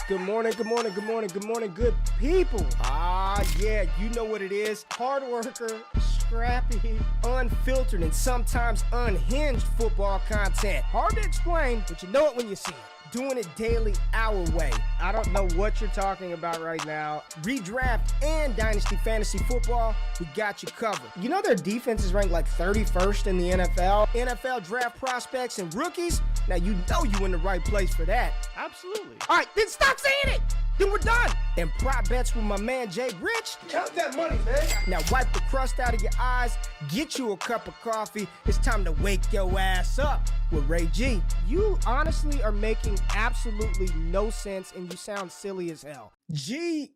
Good morning, good people. Yeah, you know what it is. Hard worker, scrappy, unfiltered, and sometimes unhinged football content. Hard to explain, but you know it when you see it. Doing it daily our way. I don't know what you're talking about right now. Redraft and Dynasty Fantasy Football, we got you covered. You know their defense is ranked like 31st in the NFL? NFL draft prospects and rookies? Now you know you in the right place for that. Absolutely. All right, then stop saying it. Then we're done. And prop bets with my man JRich. Count that money, man. Now wipe the crust out of your eyes. Get you a cup of coffee. It's time to wake your ass up with Ray G. You honestly are making absolutely no sense and you sound silly as hell. GMGP.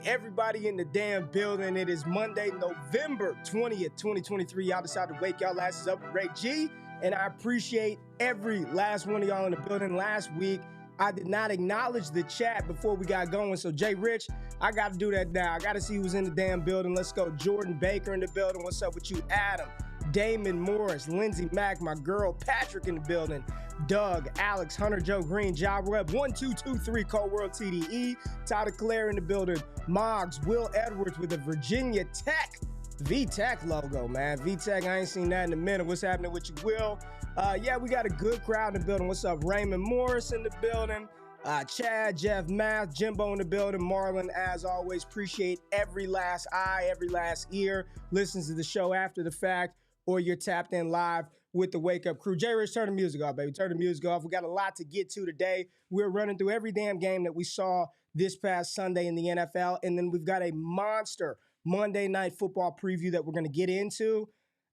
Everybody in the damn building. It is Monday, November 20th, 2023. Y'all decided to wake y'all asses up with Ray G. And I appreciate every last one of y'all in the building. Last week, I did not acknowledge the chat before we got going. So, JRich, I got to do that now. I got to see who's in the damn building. Let's go. Jordan Baker in the building. What's up with you? Adam, Damon Morris, Lindsey Mack, my girl, Patrick in the building. Doug, Alex, Hunter, Joe Green, Job Webb, 1223, Cold World TDE. Tyler Claire in the building. Moggs, Will Edwards with a Virginia Tech VTech logo, man. VTech, I ain't seen that in a minute. What's happening with you, Will? Yeah, we got a good crowd in the building. What's up? Raymond Morris in the building. Chad, Jeff, Math, Jimbo in the building. Marlon, as always, appreciate every last eye, every last ear. Listens to the show after the fact, or you're tapped in live with the Wake Up Crew. JRich, turn the music off, baby. Turn the music off. We got a lot to get to today. We're running through every damn game that we saw this past Sunday in the NFL, and then we've got a monster Monday Night Football preview that we're going to get into.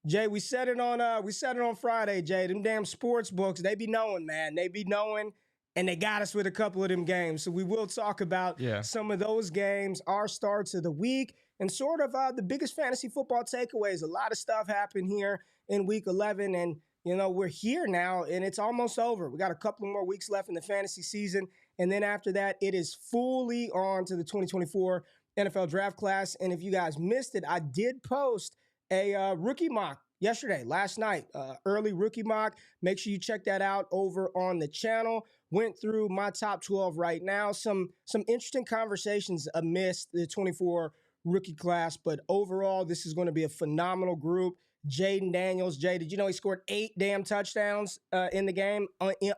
Jay, we said it on Friday, Jay. Them damn sports books, they be knowing, man. They be knowing, and they got us with a couple of them games. So we will talk about some of those games, our starts of the week, and sort of the biggest fantasy football takeaways. A lot of stuff happened here in Week 11, and, you know, we're here now, and it's almost over. We got a couple more weeks left in the fantasy season, and then after that, it is fully on to the 2024 NFL draft class. And if you guys missed it, I did post a rookie mock last night, early rookie mock. Make sure you check that out over on the channel. Went through my top 12 right now. Some interesting conversations amidst the 24 rookie class, but overall, this is going to be a phenomenal group. Jaden Daniels. Jay, did you know he scored 8 damn touchdowns in the game?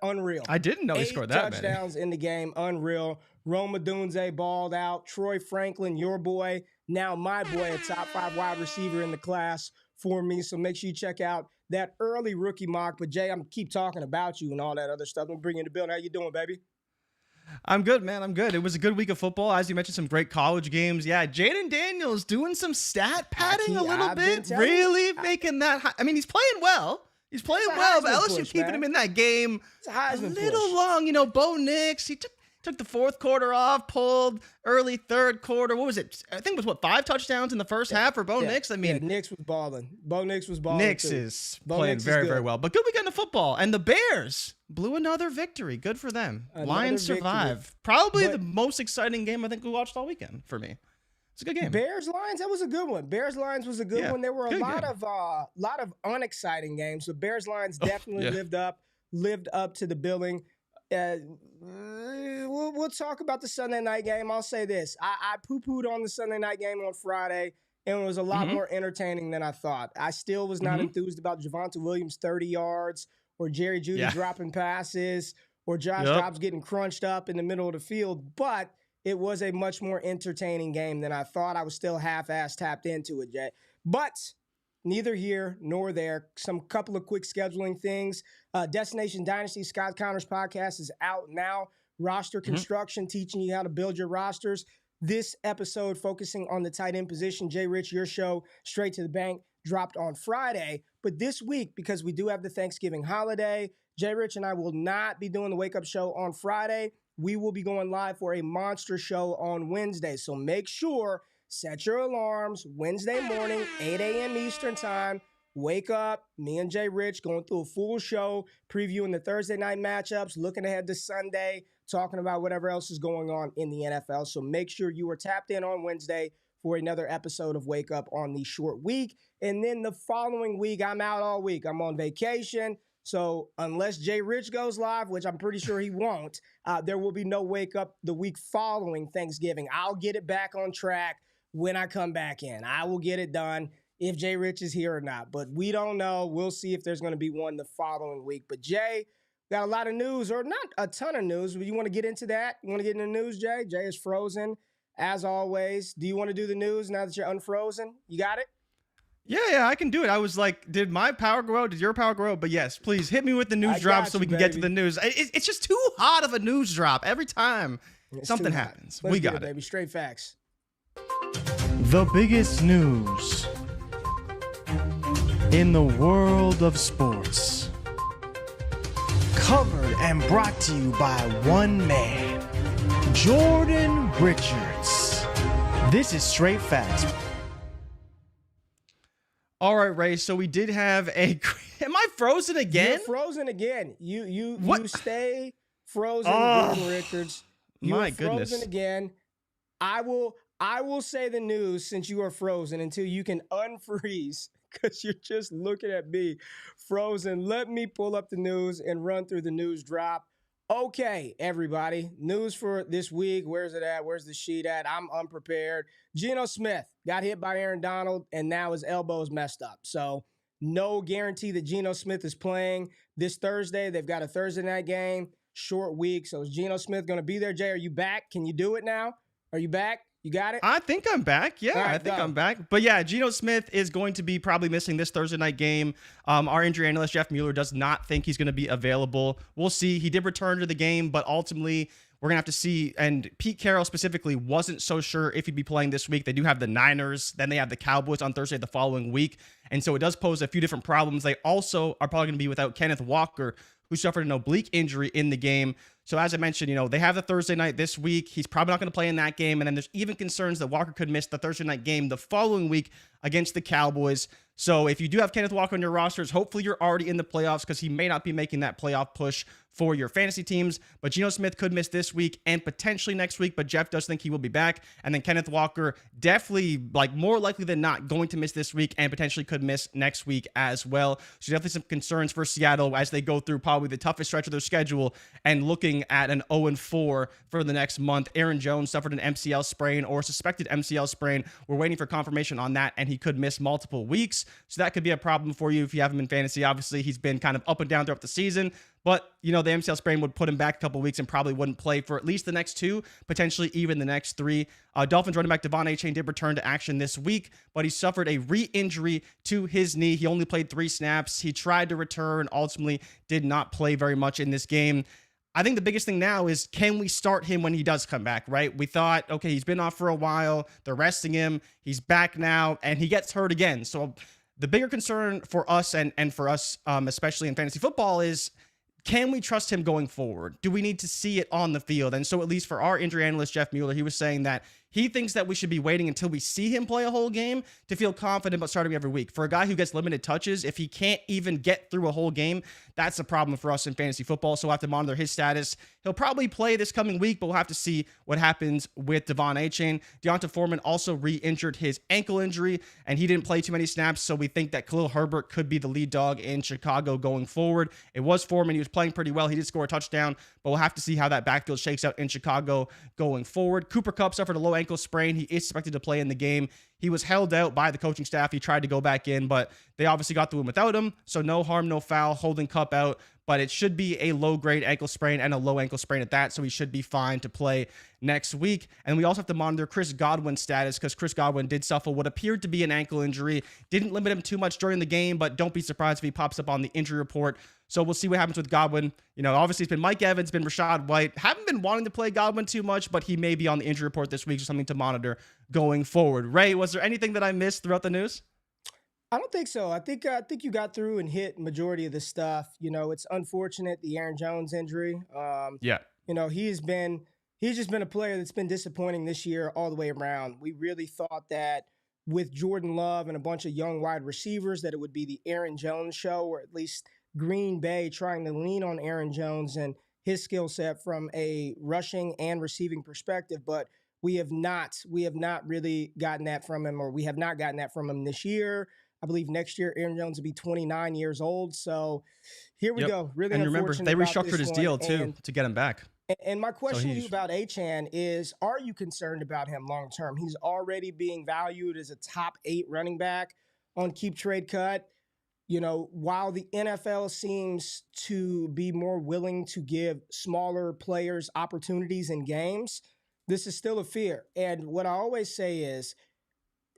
Unreal. I didn't know he scored that many. 8 touchdowns in the game. Unreal. Roma Dunze balled out. Troy Franklin, your boy, now my boy, a top 5 wide receiver in the class for me. So make sure you check out that early rookie mock. But Jay, I'm keep talking about you and all that other stuff. I'm bringing you in the building. How you doing, baby? I'm good, man. I'm good. It was a good week of football. As you mentioned, some great college games. Yeah, Jaden Daniels doing some stat padding a little bit. Really making that high. I mean, he's playing well. He's playing well, but LSU keeping him in that game a little long. You know, Bo Nix, he took the fourth quarter off, pulled early third quarter. What was it? I think it was, 5 touchdowns in the first half for Bo Nix? I mean, Nix was balling. Bo Nix was balling. Nix is playing very, very well. But good weekend of football. And the Bears blew another victory. Good for them. Lions survive. Probably the most exciting game I think we watched all weekend for me. It's a good game. Bears-Lions, that was a good one. Bears-Lions was a good one. There were a lot of unexciting games. So Bears-Lions definitely lived up to the billing. We'll talk about the Sunday night game. I'll say this. I poo-pooed on the Sunday night game on Friday, and it was a lot more entertaining than I thought. I still was not enthused about Javonte Williams' 30 yards or Jerry Jeudy dropping passes or Josh Dobbs getting crunched up in the middle of the field, but it was a much more entertaining game than I thought. I was still half-ass tapped into it, Jay. But neither here nor there. Some couple of quick scheduling things. Destination Dynasty, Scott Connor's podcast is out now. Roster construction, teaching you how to build your rosters. This episode focusing on the tight end position. JRich, your show, Straight to the Bank, dropped on Friday. But this week, because we do have the Thanksgiving holiday, JRich and I will not be doing the Wake Up Show on Friday. We will be going live for a monster show on Wednesday. So make sure, set your alarms, Wednesday morning, 8 a.m. Eastern time. Wake up, me and JRich going through a full show, previewing the Thursday night matchups, looking ahead to Sunday, talking about whatever else is going on in the NFL. So make sure you are tapped in on Wednesday for another episode of Wake Up on the short week. And then the following week, I'm out all week. I'm on vacation. So unless JRich goes live, which I'm pretty sure he won't, there will be no wake up the week following Thanksgiving. I'll get it back on track when I come back in. I will get it done if JRich is here or not. But we don't know. We'll see if there's going to be one the following week. But Jay, got a lot of news, or not a ton of news. But you want to get into that? You want to get into the news, Jay? Jay is frozen, as always. Do you want to do the news now that you're unfrozen? You got it? Yeah, I can do it. I was like, did my power go out? Did your power go out? But yes, please hit me with the news drop so we can get to the news. It's just too hot of a news drop every time something happens. We got it, baby. Straight facts. The biggest news in the world of sports. Covered and brought to you by one man, Jordan Richards. This is Straight Facts. All right, Ray. So we did have a. Am I frozen again? You're frozen again. You stay frozen, Jordan Richards. My goodness. Frozen again. I will say the news since you are frozen until you can unfreeze, because you're just looking at me frozen. Let me pull up the news and run through the news drop. Okay, everybody. News for this week. Where's it at? Where's the sheet at? I'm unprepared. Geno Smith got hit by Aaron Donald, and now his elbow is messed up. So no guarantee that Geno Smith is playing this Thursday. They've got a Thursday night game, short week. So is Geno Smith going to be there? Jay, are you back? Can you do it now? Are you back? You got it? I think I'm back. Yeah, right, I think I'm back. But yeah, Geno Smith is going to be probably missing this Thursday night game. Our injury analyst, Jeff Mueller, does not think he's going to be available. We'll see. He did return to the game, but ultimately we're going to have to see. And Pete Carroll specifically wasn't so sure if he'd be playing this week. They do have the Niners. Then they have the Cowboys on Thursday the following week. And so it does pose a few different problems. They also are probably going to be without Kenneth Walker, who suffered an oblique injury in the game. So as I mentioned, they have the Thursday night this week. He's probably not going to play in that game. And then there's even concerns that Walker could miss the Thursday night game the following week against the Cowboys. So if you do have Kenneth Walker on your rosters, hopefully you're already in the playoffs, because he may not be making that playoff push for your fantasy teams. But Geno Smith could miss this week and potentially next week, but Jeff does think he will be back. And then Kenneth Walker definitely, more likely than not, going to miss this week and potentially could miss next week as well. So definitely some concerns for Seattle as they go through probably the toughest stretch of their schedule and looking at an 0-4 for the next month. Aaron Jones suffered an MCL sprain, or suspected MCL sprain. We're waiting for confirmation on that, and he could miss multiple weeks. So that could be a problem for you if you have him in fantasy. Obviously, he's been kind of up and down throughout the season, but the MCL sprain would put him back a couple weeks and probably wouldn't play for at least the next 2, potentially even the next 3. Dolphins running back Achane did return to action this week, but he suffered a re-injury to his knee. He only played 3 snaps. He tried to return, ultimately did not play very much in this game. I think the biggest thing now is, can we start him when he does come back, right? We thought, okay, he's been off for a while. They're resting him. He's back now, and he gets hurt again. So the bigger concern for us and for us, especially in fantasy football, is, can we trust him going forward? Do we need to see it on the field? And so at least for our injury analyst, Jeff Mueller, he was saying that he thinks that we should be waiting until we see him play a whole game to feel confident about starting every week. For a guy who gets limited touches, if he can't even get through a whole game, that's a problem for us in fantasy football. So we'll have to monitor his status. He'll probably play this coming week, but we'll have to see what happens with Achane. Deonta Foreman also re-injured his ankle injury, and he didn't play too many snaps. So we think that Khalil Herbert could be the lead dog in Chicago going forward. It was Foreman. He was playing pretty well. He did score a touchdown, but we'll have to see how that backfield shakes out in Chicago going forward. Cooper Kupp suffered a low ankle sprain. He is expected to play in the game. He was held out by the coaching staff. He tried to go back in, but they obviously got through him without him. So no harm, no foul, holding Kupp out. But it should be a low-grade ankle sprain and a low ankle sprain at that, so he should be fine to play next week. And we also have to monitor Chris Godwin's status, because Chris Godwin did suffer what appeared to be an ankle injury. Didn't limit him too much during the game, but don't be surprised if he pops up on the injury report. So we'll see what happens with Godwin. Obviously it's been Mike Evans, been Rachaad White. Haven't been wanting to play Godwin too much, but he may be on the injury report this week, so something to monitor going forward. Ray, was there anything that I missed throughout the news? I don't think so. I think you got through and hit majority of the stuff. It's unfortunate, the Aaron Jones injury. Yeah. He's just been a player that's been disappointing this year all the way around. We really thought that with Jordan Love and a bunch of young wide receivers that it would be the Aaron Jones show, or at least Green Bay trying to lean on Aaron Jones and his skill set from a rushing and receiving perspective. But we have not really gotten that from him, or we have not gotten that from him this year. I believe next year Aaron Jones will be 29 years old. So here we go. Really, and remember, unfortunate they about restructured this his one. deal too to get him back. And my question to you about Achane is, are you concerned about him long term? He's already being valued as a top 8 running back on Keep Trade Cut. You know, while the NFL seems to be more willing to give smaller players opportunities in games, this is still a fear. And what I always say is,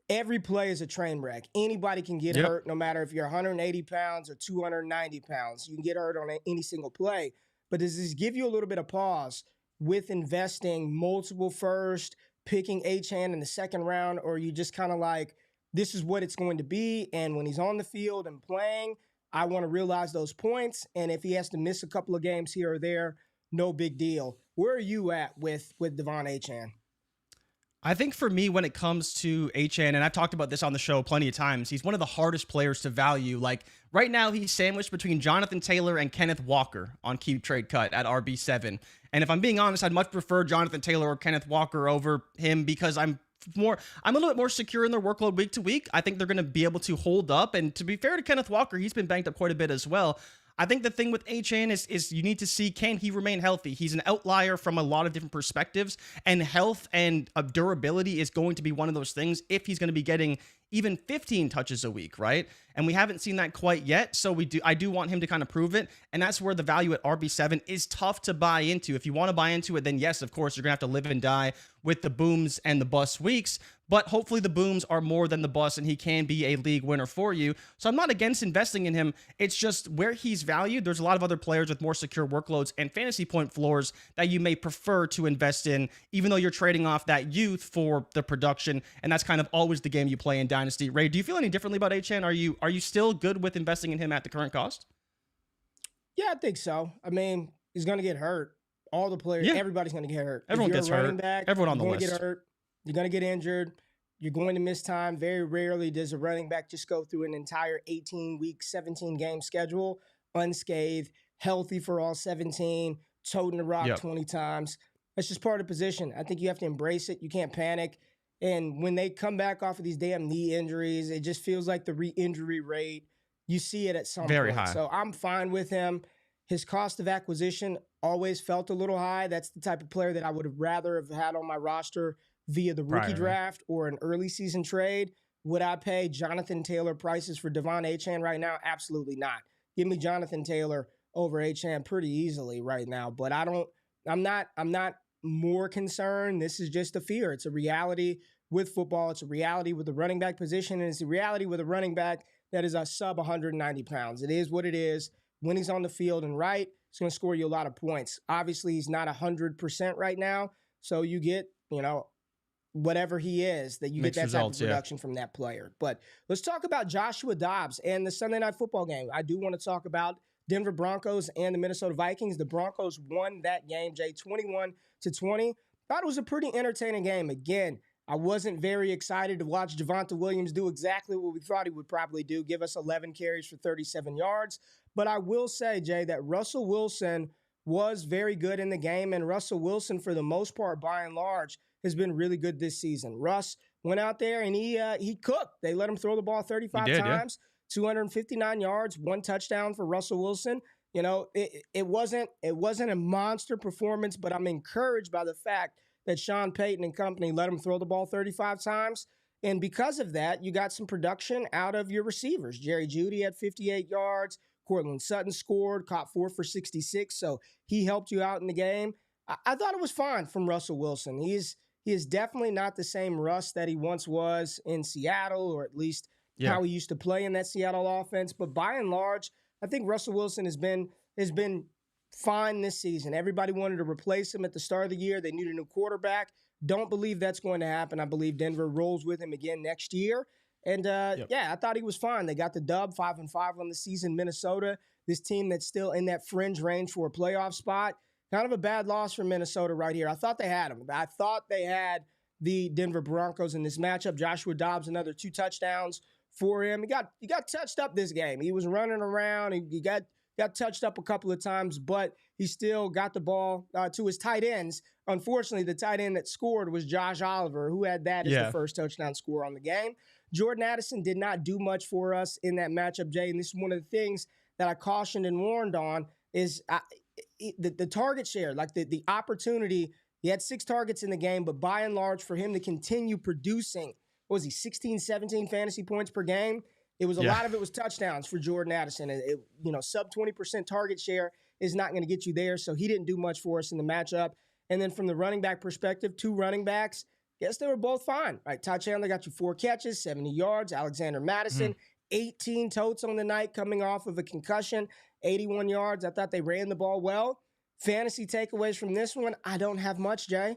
every play is a train wreck. Anybody can get hurt, no matter if you're 180 pounds or 290 pounds. You can get hurt on any single play. But does this give you a little bit of pause with investing multiple first, picking Achane in the second round, or are you just kind of like, this is what it's going to be, and when he's on the field and playing, I want to realize those points, and if he has to miss a couple of games here or there, no big deal. Where are you at with Devon Achane? I think for me, when it comes to Achane, and I've talked about this on the show plenty of times, he's one of the hardest players to value. Like right now, he's sandwiched between Jonathan Taylor and Kenneth Walker on Keep Trade Cut at RB7. And if I'm being honest, I'd much prefer Jonathan Taylor or Kenneth Walker over him because I'm a little bit more secure in their workload week to week. I think they're going to be able to hold up. And to be fair to Kenneth Walker, he's been banged up quite a bit as well. I think the thing with Achane is you need to see, can he remain healthy? He's an outlier from a lot of different perspectives, and health and durability is going to be one of those things if he's going to be getting even 15 touches a week, right? And we haven't seen that quite yet, so I do want him to kind of prove it, and that's where the value at RB7 is tough to buy into. If you want to buy into it, then yes, of course, you're going to have to live and die with the booms and the bust weeks, but hopefully the booms are more than the bust and he can be a league winner for you. So I'm not against investing in him. It's just where he's valued. There's a lot of other players with more secure workloads and fantasy point floors that you may prefer to invest in, even though you're trading off that youth for the production. And that's kind of always the game you play in Dynasty. Ray, do you feel any differently about Achane? Are you still good with investing in him at the current cost? Yeah, I think so. I mean, he's going to get hurt. All the players, everybody's going to get hurt. Everyone gets hurt. Everyone on the list. Get hurt. You're going to get injured. You're going to miss time. Very rarely does a running back just go through an entire 18-week, 17-game schedule unscathed, healthy for all 17, toting the rock 20 times. That's just part of the position. I think you have to embrace it. You can't panic. And when they come back off of these damn knee injuries, it just feels like the re-injury rate, you see it at some very point. High. So I'm fine with him. His cost of acquisition always felt a little high. That's the type of player that I would have rather have had on my roster via the rookie draft or an early season trade. Would I pay Jonathan Taylor prices for Devon Achane right now? Absolutely not. Give me Jonathan Taylor over Achane pretty easily right now. But I'm not more concerned. This is just a fear. It's a reality with football. It's a reality with the running back position. And it's a reality with a running back that is a sub 190 pounds. It is what it is. When he's on the field and right, it's going to score you a lot of points. Obviously, he's not 100% right now. So you get, whatever he is, that you get that results, type of production from that player. But let's talk about Joshua Dobbs and the Sunday Night Football game. I do want to talk about Denver Broncos and the Minnesota Vikings. The Broncos won that game, Jay, 21-20. Thought it was a pretty entertaining game. Again, I wasn't very excited to watch Javonte Williams do exactly what we thought he would probably do, give us 11 carries for 37 yards. But I will say, Jay, that Russell Wilson was very good in the game, and Russell Wilson, for the most part, by and large, has been really good this season. Russ went out there and he cooked. They let him throw the ball 35 times, 259 yards, 1 touchdown for Russell Wilson. It wasn't a monster performance, but I'm encouraged by the fact that Sean Payton and company let him throw the ball 35 times. And because of that, you got some production out of your receivers. Jerry Jeudy had 58 yards. Cortland Sutton scored, caught 4 for 66. So he helped you out in the game. I thought it was fine from Russell Wilson. He is definitely not the same Russ that he once was in Seattle, or at least how he used to play in that Seattle offense. But by and large, I think Russell Wilson has been fine this season. Everybody wanted to replace him at the start of the year. They needed a new quarterback. Don't believe that's going to happen. I believe Denver rolls with him again next year. And, I thought he was fine. They got the dub, 5-5 on the season. Minnesota, this team that's still in that fringe range for a playoff spot. Kind of a bad loss for Minnesota right here. I thought they had him. I thought they had the Denver Broncos in this matchup. Joshua Dobbs, another 2 touchdowns for him. He got touched up this game. He was running around. He got touched up a couple of times, but he still got the ball to his tight ends. Unfortunately, the tight end that scored was Josh Oliver, who had that as the first touchdown score on the game. Jordan Addison did not do much for us in that matchup, Jay. And this is one of the things that I cautioned and warned on is the target share, like the opportunity. He had 6 targets in the game, but by and large, for him to continue producing, what was he, 16, 17 fantasy points per game? It was a lot of it was touchdowns for Jordan Addison. Sub 20% target share is not going to get you there, so he didn't do much for us in the matchup. And then from the running back perspective, 2 running backs, guess they were both fine. Right? Ty Chandler got you 4 catches, 70 yards. Alexander Madison, 18 totes on the night coming off of a concussion, 81 yards. I thought they ran the ball well. Fantasy takeaways from this one, I don't have much, Jay.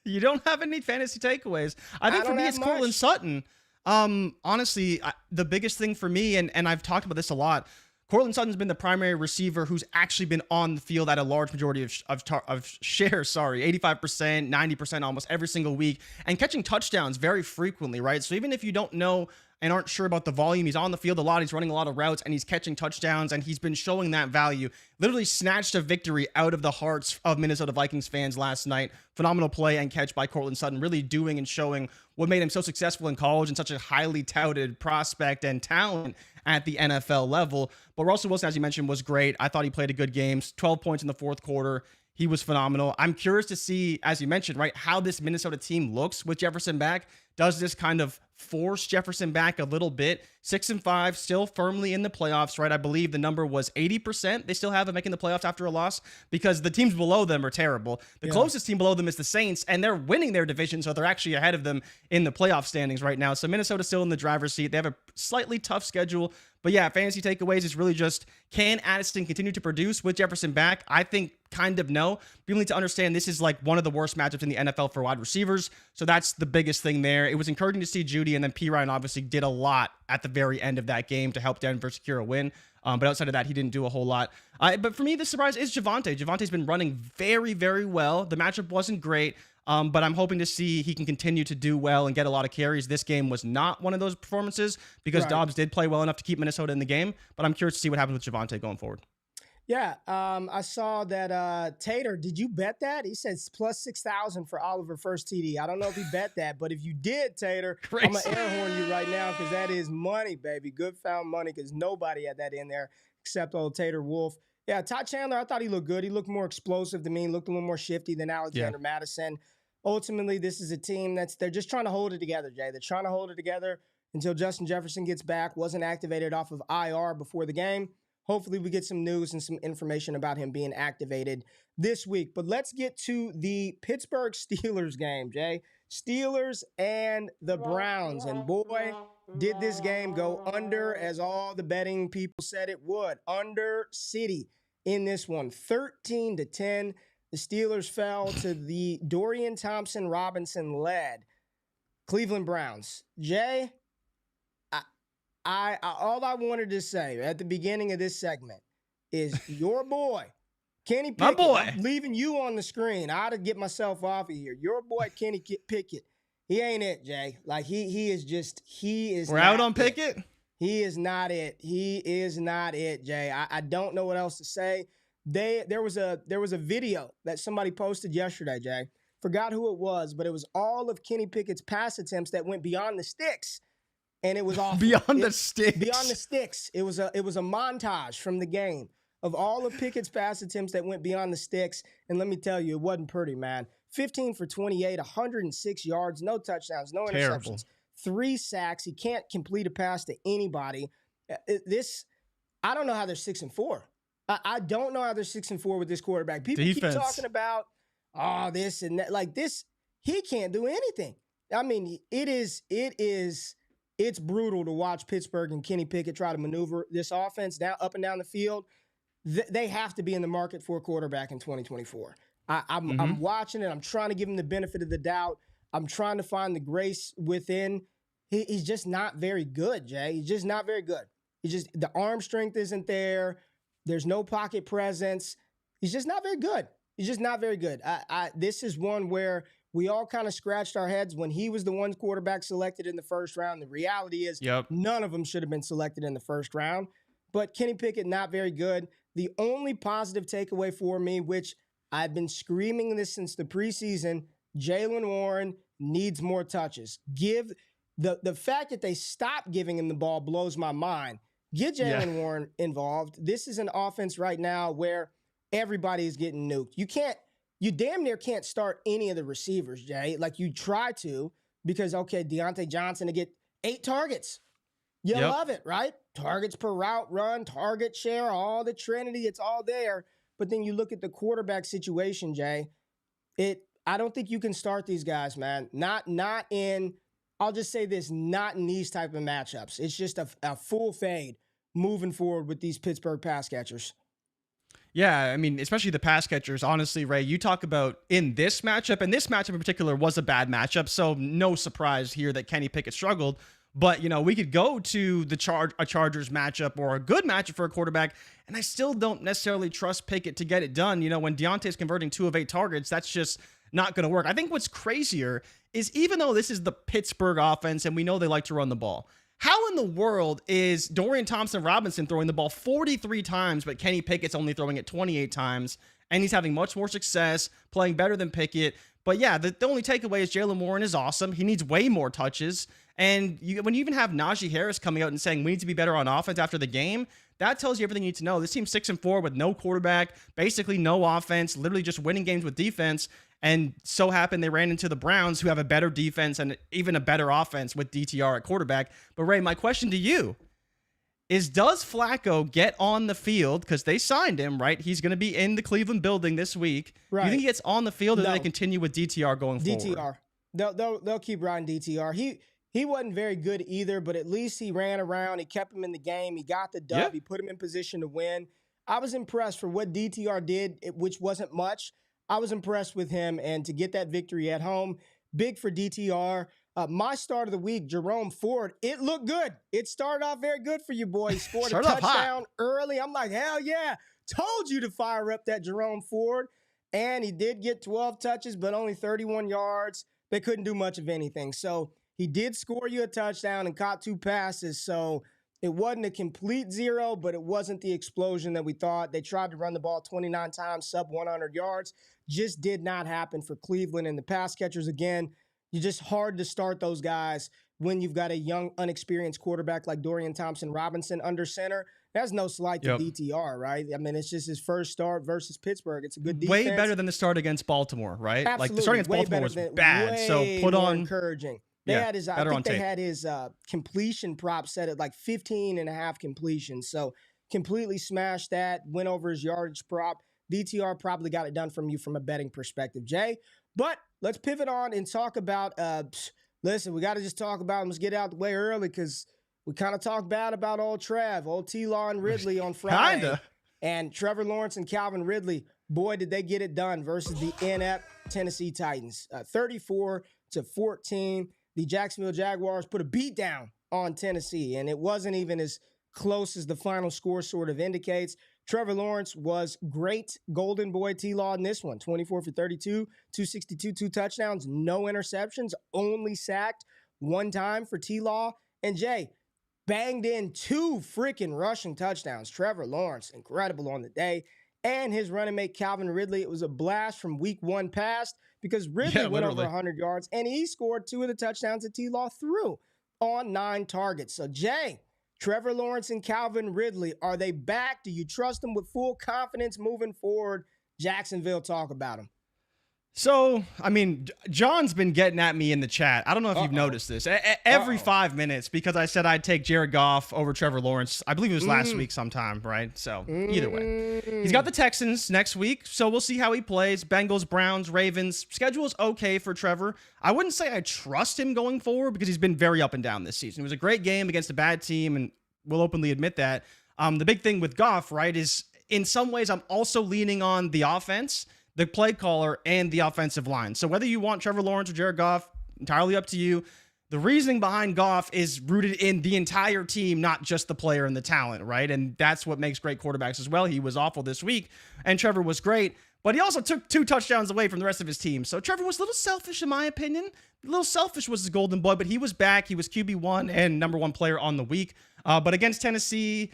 You don't have any fantasy takeaways. I think for me, it's Courtland Sutton. Honestly, the biggest thing for me, and I've talked about this a lot, Courtland Sutton's been the primary receiver who's actually been on the field at a large majority of shares, 85%, 90% almost every single week, and catching touchdowns very frequently, right? So even if you don't know and aren't sure about the volume, he's on the field a lot, he's running a lot of routes, and he's catching touchdowns, and he's been showing that value. Literally snatched a victory out of the hearts of Minnesota Vikings fans last night. Phenomenal play and catch by Courtland Sutton, really doing and showing what made him so successful in college and such a highly touted prospect and talent at the NFL level. But Russell Wilson, as you mentioned, was great. I thought he played a good game. 12 points in the fourth quarter. He was phenomenal. I'm curious to see, as you mentioned, right, how this Minnesota team looks with Jefferson back. Does this kind of force Jefferson back a little bit? 6-5, still firmly in the playoffs, right? I believe the number was 80%. They still have them making the playoffs after a loss because the teams below them are terrible. The closest team below them is the Saints, and they're winning their division, so they're actually ahead of them in the playoff standings right now. So Minnesota's still in the driver's seat. They have a slightly tough schedule. But yeah, fantasy takeaways is really just, can Addison continue to produce with Jefferson back? I think kind of no. People need to understand this is like one of the worst matchups in the NFL for wide receivers. So that's the biggest thing there. It was encouraging to see Judy, and then P. Ryan obviously did a lot at the very end of that game to help Denver secure a win. But outside of that, he didn't do a whole lot. But for me, the surprise is Javonte. Javonte's been running very, very well. The matchup wasn't great. But I'm hoping to see he can continue to do well and get a lot of carries. This game was not one of those performances because Dobbs did play well enough to keep Minnesota in the game. But I'm curious to see what happens with Javonte going forward. Yeah, I saw that Tater, did you bet that? He says plus 6,000 for Oliver first TD. I don't know if he bet that, but if you did, Tater, I'm going to air horn you right now because that is money, baby. Good found money because nobody had that in there except old Tater Wolf. Yeah, Ty Chandler, I thought he looked good. He looked more explosive to me, looked a little more shifty than Alexander Madison. Ultimately, this is a team they're just trying to hold it together, Jay. They're trying to hold it together until Justin Jefferson gets back, wasn't activated off of IR before the game. Hopefully, we get some news and some information about him being activated this week. But let's get to the Pittsburgh Steelers game, Jay. Steelers and the Browns. And boy, did this game go under as all the betting people said it would. Under City in this one, 13-10. The Steelers fell to the Dorian Thompson-Robinson-led Cleveland Browns. Jay, I all I wanted to say at the beginning of this segment is your boy, Kenny Pickett. My boy. I'm leaving you on the screen. I ought to get myself off of here. Your boy, Kenny Pickett. He ain't it, Jay. Like, he is We're out on Pickett? He is not it. He is not it, Jay. I don't know what else to say. There was a video that somebody posted yesterday, Jay. Forgot who it was, but it was all of Kenny Pickett's pass attempts that went beyond the sticks. And it was awful. Beyond the sticks. Beyond the sticks. It was a montage from the game of all of Pickett's pass attempts that went beyond the sticks. And let me tell you, it wasn't pretty, man. 15 for 28, 106 yards, no touchdowns, no interceptions, 3 sacks. He can't complete a pass to anybody. I don't know how they're 6-4. I don't know how they're 6-4 with this quarterback. People keep talking about, this and that. Like this, he can't do anything. I mean, it's brutal to watch Pittsburgh and Kenny Pickett try to maneuver this offense up and down the field. They have to be in the market for a quarterback in 2024. I'm watching it. I'm trying to give him the benefit of the doubt. I'm trying to find the grace within. He's just not very good, Jay. He's just not very good. The arm strength isn't there. There's no pocket presence. He's just not very good. He's just not very good. This is one where we all kind of scratched our heads when he was the one quarterback selected in the first round. The reality is none of them should have been selected in the first round. But Kenny Pickett, not very good. The only positive takeaway for me, which I've been screaming this since the preseason, Jaylen Warren needs more touches. The fact that they stopped giving him the ball blows my mind. Get Jaylen Warren involved. This is an offense right now where everybody is getting nuked. You damn near can't start any of the receivers, Jay. Like you try to because, okay, Deontay Johnson to get 8 targets. You love it, right? Targets per route run, target share, all the Trinity, it's all there. But then you look at the quarterback situation, Jay. I don't think you can start these guys, man. Not in, I'll just say this, not in these type of matchups. It's just a full fade moving forward with these Pittsburgh pass catchers. Yeah, I mean, especially the pass catchers. Honestly, Ray, you talk about in this matchup, and this matchup in particular was a bad matchup, so no surprise here that Kenny Pickett struggled. But, we could go to a Chargers matchup or a good matchup for a quarterback, and I still don't necessarily trust Pickett to get it done. When Deontay's converting 2 of 8 targets, that's just not going to work. I think what's crazier is even though this is the Pittsburgh offense and we know they like to run the ball, how in the world is Dorian Thompson-Robinson throwing the ball 43 times, but Kenny Pickett's only throwing it 28 times, and he's having much more success, playing better than Pickett? But yeah, the only takeaway is Jaylen Warren is awesome. He needs way more touches. And when you even have Najee Harris coming out and saying we need to be better on offense after the game, that tells you everything you need to know. This team's 6-4 with no quarterback, basically no offense, literally just winning games with defense. And so happened they ran into the Browns, who have a better defense and even a better offense with DTR at quarterback. But Ray, my question to you is, does Flacco get on the field? Because they signed him, right? He's going to be in the Cleveland building this week. Right. Do you think he gets on the field, or do they continue with DTR going forward? DTR. They'll keep riding DTR. He wasn't very good either, but at least he ran around. He kept him in the game. He got the dub. Yeah. He put him in position to win. I was impressed for what DTR did, which wasn't much. I was impressed with him, and to get that victory at home, big for DTR. My start of the week, Jerome Ford, it looked good. It started off very good for you, boy. He scored a touchdown early. I'm like, hell yeah. Told you to fire up that Jerome Ford. And he did get 12 touches, but only 31 yards. They couldn't do much of anything. So he did score you a touchdown and caught 2 passes. So it wasn't a complete zero, but it wasn't the explosion that we thought. They tried to run the ball 29 times, sub 100 yards. Just did not happen for Cleveland. And the pass catchers, again, you're just hard to start those guys when you've got a young, unexperienced quarterback like Dorian Thompson-Robinson under center. That's no slight to DTR, right? I mean, it's just his first start versus Pittsburgh. It's a good defense. Way better than the start against Baltimore, right? Absolutely. Like the start against Baltimore was bad. So put on encouraging. They had his, I think they had his completion prop set at like 15.5 completions. So completely smashed that, went over his yardage prop. DTR probably got it done from you from a betting perspective, Jay. But let's pivot on and talk about, listen, we got to just talk about him. Let's get out the way early because we kind of talked bad about old Trav, old T-Law and Ridley on Friday. Kinda. And Trevor Lawrence and Calvin Ridley, boy, did they get it done versus the inept Tennessee Titans. 34-14. The Jacksonville Jaguars put a beat down on Tennessee, and it wasn't even as close as the final score sort of indicates. Trevor Lawrence was great. Golden boy T-Law in this one. 24 for 32, 262, 2 touchdowns, no interceptions, only sacked 1 time for T-Law. And Jay banged in 2 freaking rushing touchdowns. Trevor Lawrence, incredible on the day. And his running mate Calvin Ridley, it was a blast from week 1 past because Ridley went over 100 yards, and he scored 2 of the touchdowns that T-Law threw on 9 targets. So, Jay, Trevor Lawrence and Calvin Ridley, are they back? Do you trust them with full confidence moving forward? Jacksonville, talk about them. So, I mean, John's been getting at me in the chat. I don't know if you've noticed this. Every 5 minutes, because I said I'd take Jared Goff over Trevor Lawrence. I believe it was last week sometime, right? So, either way. He's got the Texans next week, so we'll see how he plays. Bengals, Browns, Ravens. Schedule's okay for Trevor. I wouldn't say I trust him going forward because he's been very up and down this season. It was a great game against a bad team, and we'll openly admit that. The big thing with Goff, right, is in some ways I'm also leaning on the offense, the play caller, and the offensive line. So whether you want Trevor Lawrence or Jared Goff, entirely up to you. The reasoning behind Goff is rooted in the entire team, not just the player and the talent, right? And that's what makes great quarterbacks as well. He was awful this week, and Trevor was great, but he also took 2 touchdowns away from the rest of his team. So Trevor was a little selfish, in my opinion. A little selfish was his golden boy, but he was back. He was QB1 and number 1 player on the week. But against Tennessee,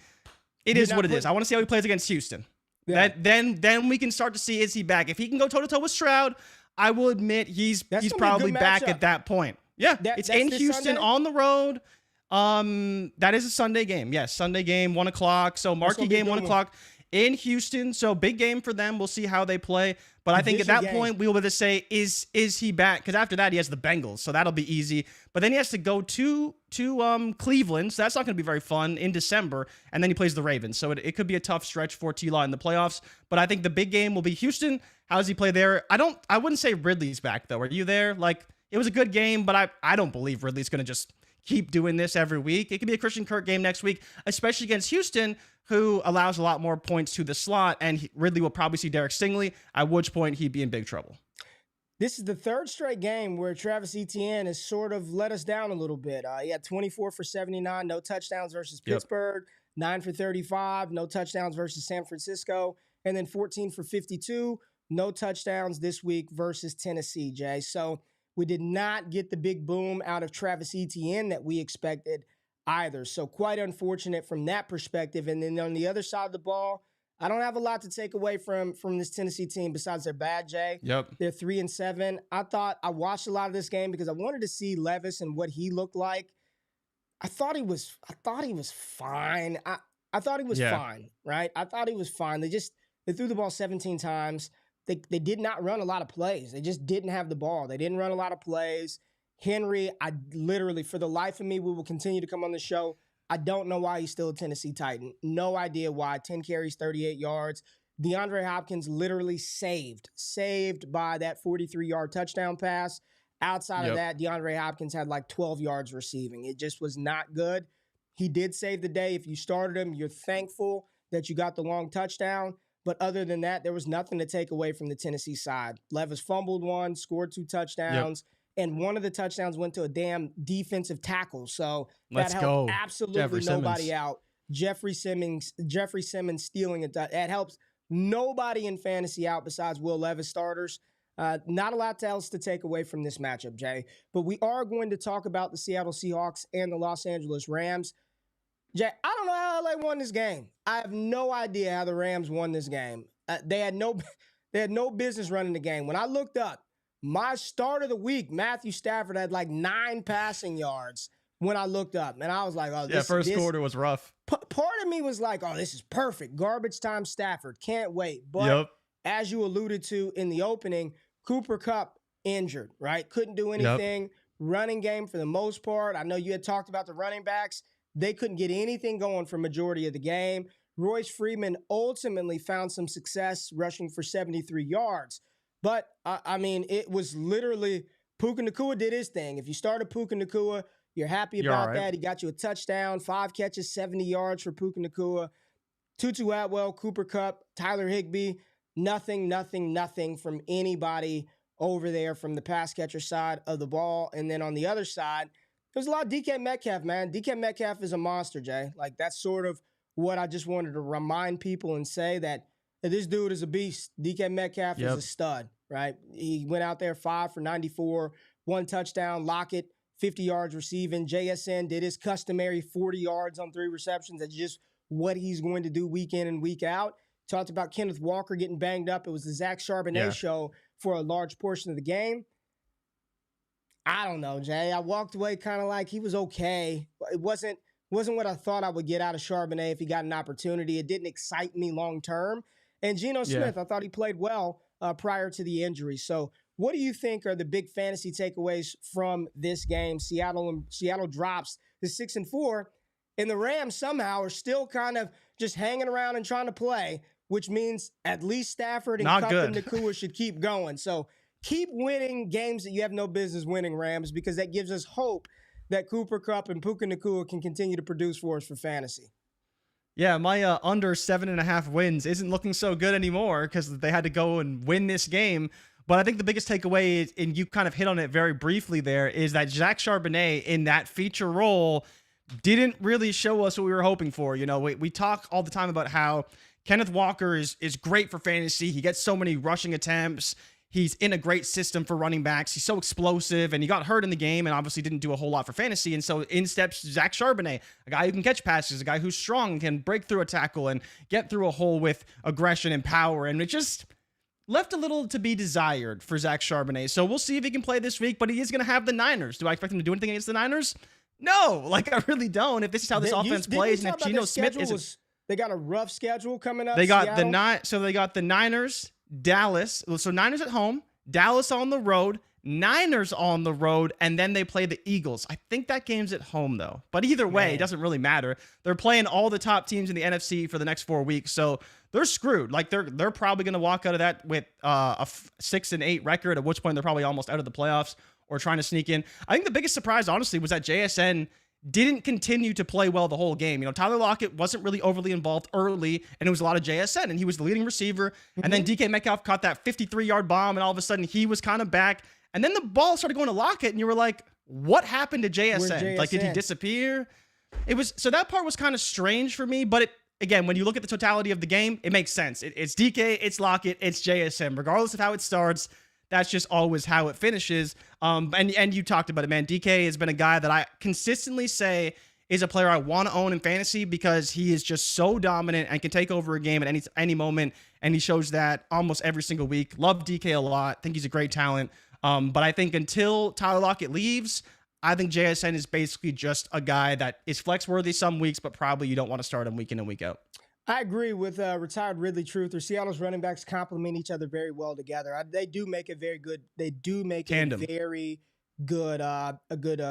it is what it is. I want to see how he plays against Houston. Yeah. Then we can start to see, is he back? If he can go toe-to-toe with Stroud, I will admit he's probably back at that point. Yeah, it's in Houston Sunday? on the road. That is a Sunday game. Yes, Sunday game, 1 o'clock. So marquee game, 1 o'clock in Houston. So big game for them. We'll see how they play. But I think at that point, we will be able to say, is he back? Because after that, he has the Bengals. So that'll be easy. But then he has to go to Cleveland. So that's not going to be very fun in December. And then he plays the Ravens. So it could be a tough stretch for T-Law in the playoffs. But I think the big game will be Houston. How does he play there? I wouldn't say Ridley's back, though. Are you there? Like, it was a good game, but I don't believe Ridley's going to just keep doing this every week. It could be a Christian Kirk game next week, especially against Houston, who allows a lot more points to the slot, and Ridley will probably see Derek Stingley, at which point he'd be in big trouble. This is the third straight game where Travis Etienne has sort of let us down a little bit. He had 24 for 79, no touchdowns versus Pittsburgh, 9 for 35, no touchdowns versus San Francisco, and then 14 for 52, no touchdowns this week versus Tennessee, Jay. So we did not get the big boom out of Travis Etienne that we expected either. So quite unfortunate from that perspective. And then on the other side of the ball, I don't have a lot to take away from this Tennessee team besides they're bad, Jay. Yep. They're 3-7. I watched a lot of this game because I wanted to see Levis and what he looked like. I thought he was fine. I thought he was fine, right? I thought he was fine. They threw the ball 17 times. They did not run a lot of plays. They just didn't have the ball. They didn't run a lot of plays. Henry, I literally, for the life of me, we will continue to come on the show. I don't know why he's still a Tennessee Titan. No idea why. 10 carries, 38 yards. DeAndre Hopkins literally saved by that 43-yard touchdown pass. Outside of that, DeAndre Hopkins had like 12 yards receiving. It just was not good. He did save the day. If you started him, you're thankful that you got the long touchdown. But other than that, there was nothing to take away from the Tennessee side. Levis fumbled one, scored 2 touchdowns, and one of the touchdowns went to a damn defensive tackle. So that helped absolutely nobody out. Jeffrey Simmons stealing it. That helps nobody in fantasy out besides Will Levis starters. Not a lot else to take away from this matchup, Jay. But we are going to talk about the Seattle Seahawks and the Los Angeles Rams. Jay, I don't know how LA won this game. I have no idea how the Rams won this game. They had no business running the game. When I looked up, my start of the week, Matthew Stafford had like 9 passing yards when I looked up. And I was like, oh, this first quarter was rough. Part of me was like, oh, this is perfect. Garbage time Stafford. Can't wait. But as you alluded to in the opening, Cooper Kupp injured, right? Couldn't do anything. Running game for the most part. I know you had talked about the running backs. They couldn't get anything going for majority of the game. Royce Freeman ultimately found some success rushing for 73 yards. But, I mean, it was literally Puka Nacua did his thing. If you started Puka Nacua, you're happy about that. He got you a touchdown, 5 catches, 70 yards for Puka Nacua. Tutu Atwell, Cooper Kupp, Tyler Higbee, nothing from anybody over there from the pass catcher side of the ball. And then on the other side, there's a lot of DK Metcalf, man. DK Metcalf is a monster, Jay. Like, that's sort of what I just wanted to remind people and say that this dude is a beast. DK Metcalf is a stud, right? He went out there 5 for 94, 1 touchdown. Lockett, 50 yards receiving. JSN did his customary 40 yards on 3 receptions. That's just what he's going to do week in and week out. Talked about Kenneth Walker getting banged up. It was the Zach Charbonnet show for a large portion of the game. I don't know, Jay. I walked away kind of like he was okay. It wasn't what I thought I would get out of Charbonnet if he got an opportunity. It didn't excite me long term. And Geno Smith, I thought he played well prior to the injury. So what do you think are the big fantasy takeaways from this game? Seattle drops to 6-4, and the Rams somehow are still kind of just hanging around and trying to play, which means at least Stafford and Kupp and Nacua should keep going. So keep winning games that you have no business winning, Rams, because that gives us hope that Cooper Kupp and Puka Nacua can continue to produce for us for fantasy. Yeah, my under 7.5 wins isn't looking so good anymore because they had to go and win this game. But I think the biggest takeaway is, and you kind of hit on it very briefly there, is that Zach Charbonnet in that feature role didn't really show us what we were hoping for. You know, we talk all the time about how Kenneth Walker is great for fantasy. He gets so many rushing attempts. He's in a great system for running backs. He's so explosive, and he got hurt in the game and obviously didn't do a whole lot for fantasy. And so in steps Zach Charbonnet, a guy who can catch passes, a guy who's strong, can break through a tackle and get through a hole with aggression and power. And left a little to be desired for Zach Charbonnet. So we'll see if he can play this week, but he is going to have the Niners. Do I expect him to do anything against the Niners? No, like I really don't. If this is how this offense plays, and if Geno Smith is, they got a rough schedule coming up. They got Seattle. They got the Niners, Dallas. So Niners at home, Dallas on the road, Niners on the road, and then they play the Eagles. I think that game's at home though. But either way, it doesn't really matter. They're playing all the top teams in the NFC for the next 4 weeks, so they're screwed. Like they're probably going to walk out of that with a 6-8 record, at which point they're probably almost out of the playoffs or trying to sneak in. I think the biggest surprise, honestly, was that JSN didn't continue to play well the whole game. You know, Tyler Lockett wasn't really overly involved early, and it was a lot of JSN, and he was the leading receiver. And then DK Metcalf caught that 53-yard bomb, and all of a sudden he was kind of back. And then the ball started going to Lockett, and you were like, what happened to JSN? Like, did he disappear? So that part was kind of strange for me, but again, when you look at the totality of the game, it makes sense. It's DK, it's Lockett, it's JSN. Regardless of how it starts, that's just always how it finishes. And you talked about it, man. DK has been a guy that I consistently say is a player I want to own in fantasy because he is just so dominant and can take over a game at any moment, and he shows that almost every single week. Love DK a lot. Think he's a great talent. But I think until Tyler Lockett leaves, I think JSN is basically just a guy that is flex-worthy some weeks, but probably you don't want to start him week in and week out. I agree with retired Ridley Truther. Seattle's running backs complement each other very well together. They do make a very good. They do make tandem. A very good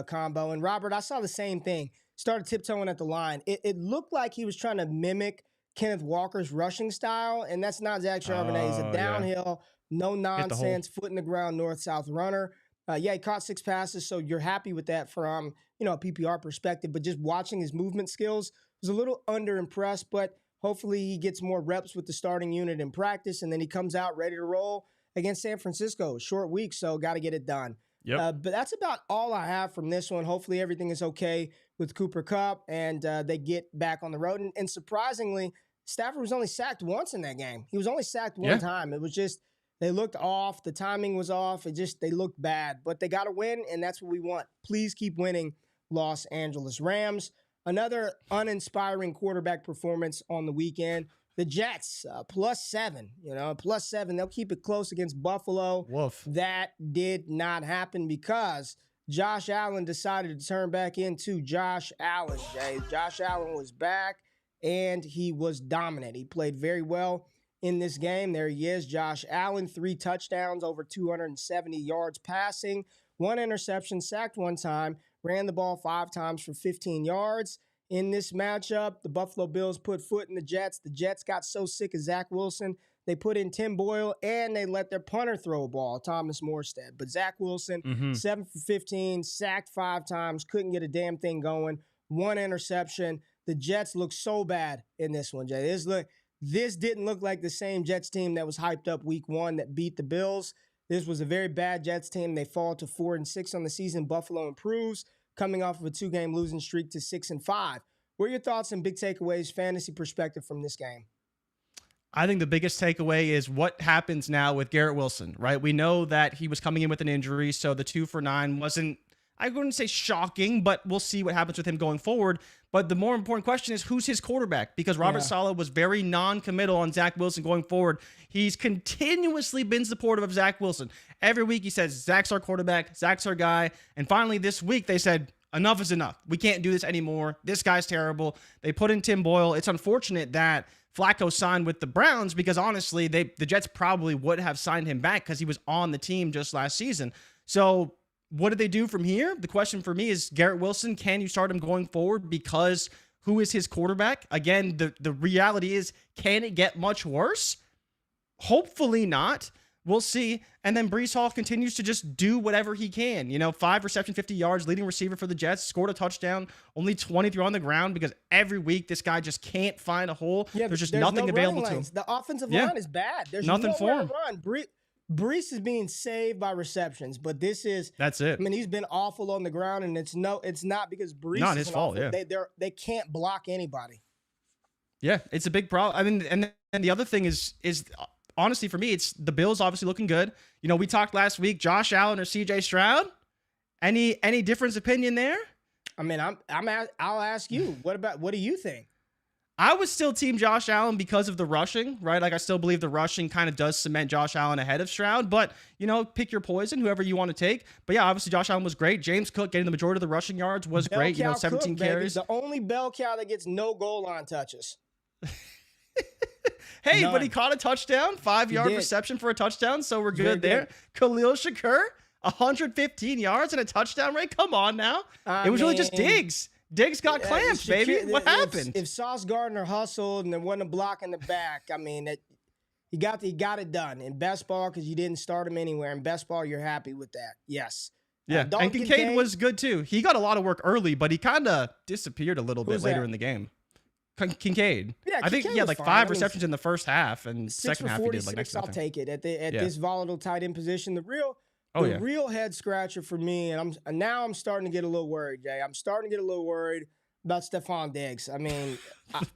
combo. And Robert, I saw the same thing. Started tiptoeing at the line. It looked like he was trying to mimic Kenneth Walker's rushing style, and that's not Zach Charbonnet. He's a downhill, no nonsense, foot in the ground, north-south runner. He caught 6 passes, so you're happy with that from a PPR perspective. But just watching his movement skills, was a little underimpressed, but hopefully he gets more reps with the starting unit in practice, and then he comes out ready to roll against San Francisco. Short week, so got to get it done. Yep. But that's about all I have from this one. Hopefully everything is okay with Cooper Kupp, and they get back on the road. And surprisingly, Stafford was only sacked once in that game. He was only sacked one time. It was just they looked off. The timing was off. They looked bad. But they got to win, and that's what we want. Please keep winning, Los Angeles Rams. Another uninspiring quarterback performance on the weekend. The Jets, +7, +7. They'll keep it close against Buffalo. Woof. That did not happen because Josh Allen decided to turn back into Josh Allen, Jay. Josh Allen was back, and he was dominant. He played very well in this game. There he is, Josh Allen, 3 touchdowns, over 270 yards passing, 1 interception, sacked 1 time, ran the ball 5 times for 15 yards. In this matchup, the Buffalo Bills put foot in the Jets. The Jets got so sick of Zach Wilson, they put in Tim Boyle, and they let their punter throw a ball, Thomas Morstead. But Zach Wilson, 7 for 15, sacked 5 times, couldn't get a damn thing going, 1 interception. The Jets look so bad in this one, Jay. This didn't look like the same Jets team that was hyped up week 1 that beat the Bills. This was a very bad Jets team. They fall to 4-6 on the season. Buffalo improves, coming off of a 2-game losing streak to 6-5. What are your thoughts and big takeaways, fantasy perspective from this game? I think the biggest takeaway is what happens now with Garrett Wilson, right? We know that he was coming in with an injury, so the 2 for 9 wasn't, I wouldn't say shocking, but we'll see what happens with him going forward. But the more important question is, who's his quarterback? Because Robert Saleh was very non-committal on Zach Wilson going forward. He's continuously been supportive of Zach Wilson. Every week he says, Zach's our quarterback, Zach's our guy. And finally this week they said, enough is enough. We can't do this anymore. This guy's terrible. They put in Tim Boyle. It's unfortunate that Flacco signed with the Browns because honestly, the Jets probably would have signed him back because he was on the team just last season. So what do they do from here? The question for me is Garrett Wilson, can you start him going forward? Because who is his quarterback? Again, the reality is, can it get much worse? Hopefully not. We'll see. And then Breece Hall continues to just do whatever he can. 5 reception, 50 yards, leading receiver for the Jets, scored a touchdown, only 23 on the ground because every week this guy just can't find a hole. There's just nothing available to him. The offensive line is bad. There's nothing for him. Breece is being saved by receptions, but that's it. I mean, he's been awful on the ground, and it's not because Breece not his fault. They can't block anybody. Yeah, it's a big problem. I mean, and the other thing is honestly for me, it's the Bills obviously looking good. We talked last week, Josh Allen or CJ Stroud. Any difference opinion there? I mean, I'll ask you. What do you think? I was still team Josh Allen because of the rushing, right? Like I still believe the rushing kind of does cement Josh Allen ahead of Stroud, but pick your poison, whoever you want to take. But yeah, obviously Josh Allen was great. James Cook getting the majority of the rushing yards was great. 17 Cook, carries. Baby. The only bell cow that gets no goal line touches. Hey, None. But he caught a touchdown, 5-yard reception for a touchdown, so we're good there. Khalil Shakur, 115 yards and a touchdown rate. Come on now. It was really just Diggs. Diggs got clamped, baby. What happened? If Sauce Gardner hustled and there wasn't a block in the back, I mean, he got it done. In best ball, because you didn't start him anywhere. In best ball, you're happy with that. Yes. Yeah, and Kincaid was good too. He got a lot of work early, but he kind of disappeared a little bit later in the game. Kincaid. Yeah, I think he had like 5 receptions in the first half, and 6 second for half he did like next to I'll nothing. take it at this volatile tight end position. The real head scratcher for me, and I'm starting to get a little worried, Jay. I'm starting to get a little worried about Stephon Diggs. I mean,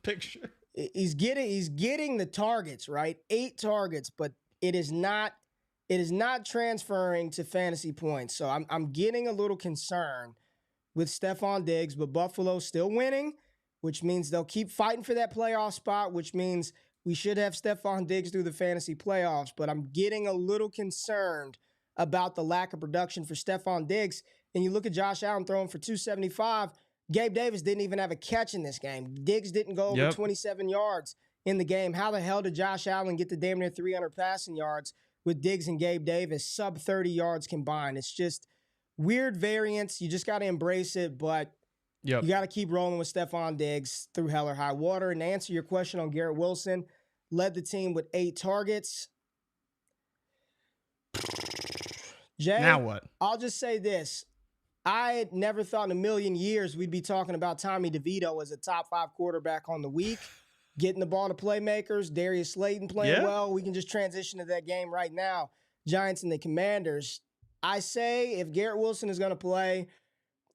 picture. He's getting the targets, right? 8 targets, but it is not transferring to fantasy points. So I'm getting a little concerned with Stephon Diggs, but Buffalo's still winning, which means they'll keep fighting for that playoff spot, which means we should have Stephon Diggs through the fantasy playoffs. But I'm getting a little concerned about the lack of production for Stephon Diggs. And you look at Josh Allen throwing for 275. Gabe Davis didn't even have a catch in this game. Diggs didn't go over 27 yards in the game. How the hell did Josh Allen get to damn near 300 passing yards with Diggs and Gabe Davis, sub 30 yards combined? It's just weird variance. You just got to embrace it, but you got to keep rolling with Stephon Diggs through hell or high water. And to answer your question on Garrett Wilson, led the team with 8 targets. Jay, now what? I'll just say this. I had never thought in a million years we'd be talking about Tommy DeVito as a top 5 quarterback on the week, getting the ball to playmakers, Darius Slayton playing well. We can just transition to that game right now. Giants and the Commanders. I say if Garrett Wilson is going to play,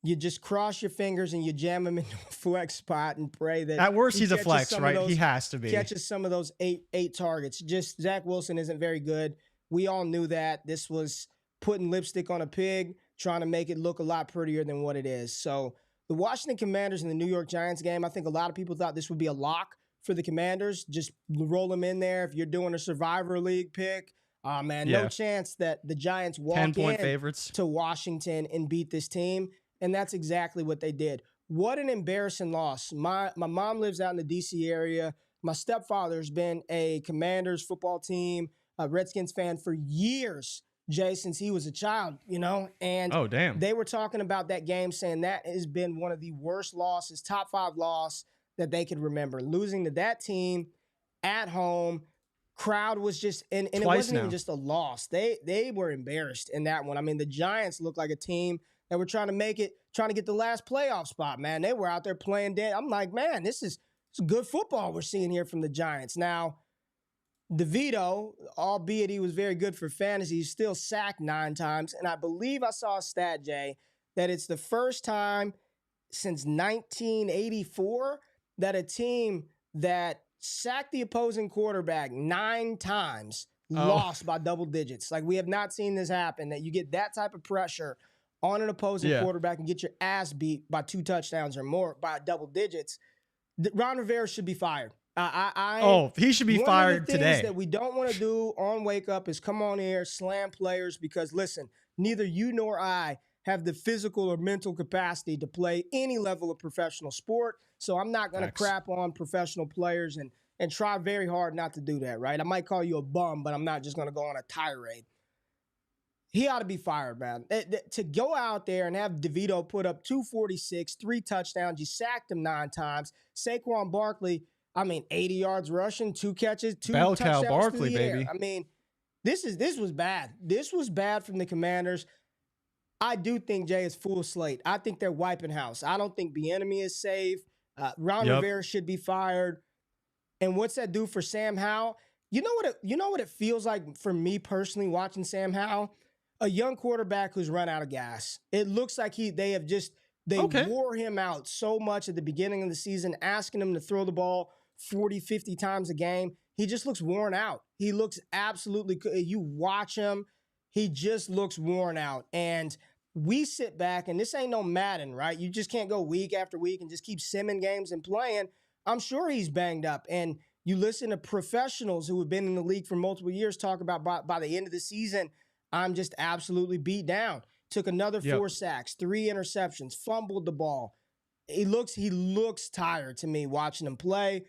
you just cross your fingers and you jam him into a flex spot and pray that at worst he's a flex, right? He has to be. Catches some of those eight targets. Just Zach Wilson isn't very good. We all knew that. This was putting lipstick on a pig, trying to make it look a lot prettier than what it is. So the Washington Commanders and the New York Giants game, I think a lot of people thought this would be a lock for the Commanders. Just roll them in there. If you're doing a Survivor League pick, no chance that the Giants walk 10-point favorites to Washington and beat this team. And that's exactly what they did. What an embarrassing loss. My mom lives out in the D.C. area. My stepfather's been a Commanders football team, a Redskins fan for years, Jay, since he was a child, and oh, damn. They were talking about that game, saying that has been one of the worst losses, top 5 loss that they could remember. Losing to that team at home, crowd was just, and it wasn't even just a loss. They were embarrassed in that one. I mean, the Giants looked like a team that were trying to get the last playoff spot, man. They were out there playing dead. I'm like, man, this is good football we're seeing here from the Giants. Now, DeVito, albeit he was very good for fantasy, he's still sacked 9 times. And I believe I saw a stat, Jay, that it's the first time since 1984 that a team that sacked the opposing quarterback 9 times lost by double digits. Like, we have not seen this happen, that you get that type of pressure on an opposing quarterback and get your ass beat by 2 touchdowns or more by double digits. Ron Rivera should be fired. He should be fired today. One of the things that we don't want to do on Wake Up is come on here, slam players, because listen, neither you nor I have the physical or mental capacity to play any level of professional sport. So I'm not going to crap on professional players and try very hard not to do that, right? I might call you a bum, but I'm not just going to go on a tirade. He ought to be fired, man. To go out there and have DeVito put up 246, 3 touchdowns, you sacked him 9 times. Saquon Barkley, 80 yards rushing, 2 catches, 2 Bell touchdowns cow Barkley, through the baby. air. This was bad. This was bad from the Commanders. I do think, Jay, is full slate. I think they're wiping house. I don't think Bieniemy is safe. Ron Rivera should be fired. And what's that do for Sam Howell? You know what it feels like for me personally watching Sam Howell? A young quarterback who's run out of gas. It looks like they wore him out so much at the beginning of the season, asking him to throw the ball 40, 50 times a game. He just looks worn out. He looks absolutely, you watch him, he just looks worn out. And we sit back, and this ain't no Madden, right? You just can't go week after week and just keep simming games and playing. I'm sure he's banged up. And you listen to professionals who have been in the league for multiple years talk about by the end of the season, I'm just absolutely beat down. Took another 4 sacks, 3 interceptions, fumbled the ball. He looks tired to me watching him play.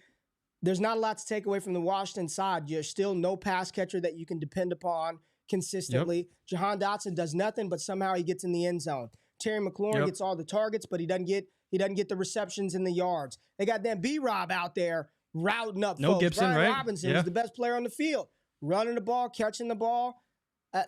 There's not a lot to take away from the Washington side. You're still no pass catcher that you can depend upon consistently. Jahan Dotson does nothing, but somehow he gets in the end zone. Terry McLaurin gets all the targets, but he doesn't get the receptions in the yards. They got Dan B-Rob out there routing up folks. Gibson, Brian right? Robinson is the best player on the field, running the ball, catching the ball.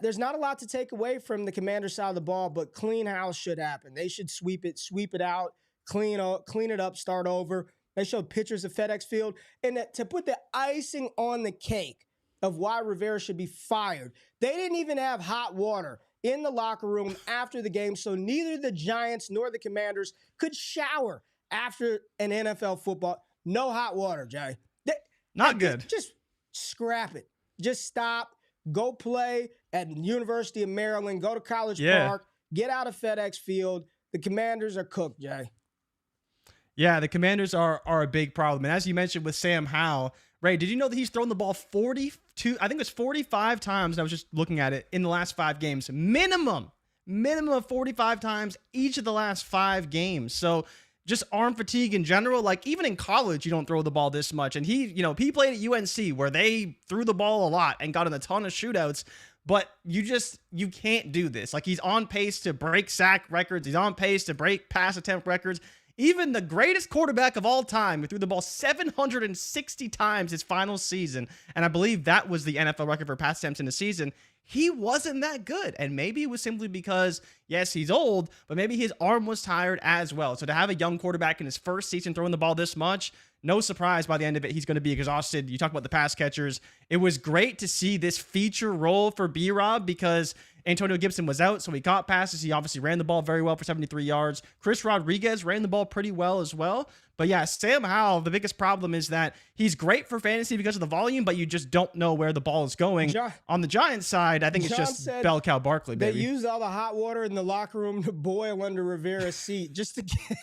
There's not a lot to take away from the Commanders side of the ball, but clean house should happen. They should sweep it out, clean it up, start over. They showed pictures of FedEx Field. And to put the icing on the cake of why Rivera should be fired, they didn't even have hot water in the locker room after the game, so neither the Giants nor the Commanders could shower after an NFL football. No hot water, Jay. Not good. Just scrap it. Just stop. Go play at University of Maryland. Go to College Park. Get out of FedEx Field. The Commanders are cooked, Jay. Yeah, the Commanders are a big problem. And as you mentioned with Sam Howell, Ray, did you know that he's thrown the ball 45 times, and I was just looking at it, in the last 5 games. Minimum of 45 times each of the last 5 games. So just arm fatigue in general. Like, even in college, you don't throw the ball this much. And he played at UNC where they threw the ball a lot and got in a ton of shootouts. But you can't do this. Like, he's on pace to break sack records. He's on pace to break pass attempt records. Even the greatest quarterback of all time, who threw the ball 760 times his final season, and I believe that was the NFL record for pass attempts in a season, he wasn't that good. And maybe it was simply because, yes, he's old, but maybe his arm was tired as well. So to have a young quarterback in his first season throwing the ball this much, no surprise by the end of it, he's going to be exhausted. You talk about the pass catchers. It was great to see this feature role for B-Rob because Antonio Gibson was out, so he caught passes. He obviously ran the ball very well for 73 yards. Chris Rodriguez ran the ball pretty well as well. But yeah, Sam Howell, the biggest problem is that he's great for fantasy because of the volume, but you just don't know where the ball is going. On the Giants side, I think it's just bell cow Barkley, baby. They used all the hot water in the locker room to boil under Rivera's seat just to get...